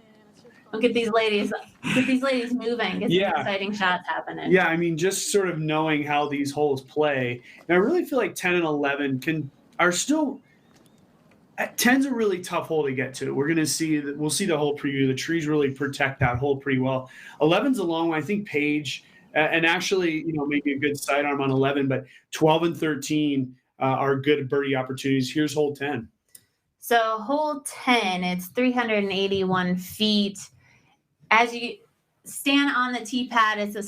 Speaker 3: Look at these ladies. Get these ladies moving. Get some exciting shots happening.
Speaker 1: Yeah, I mean, just sort of knowing how these holes play. And I really feel like 10 and 11 are still. 10's a really tough hole to get to. We'll see the whole preview. The trees really protect that hole pretty well. 11's a long one. I think Paige, and actually, maybe a good sidearm on 11, but 12 and 13 are good birdie opportunities. Here's hole 10.
Speaker 3: So hole 10, it's 381 feet. As you stand on the tee pad, it's a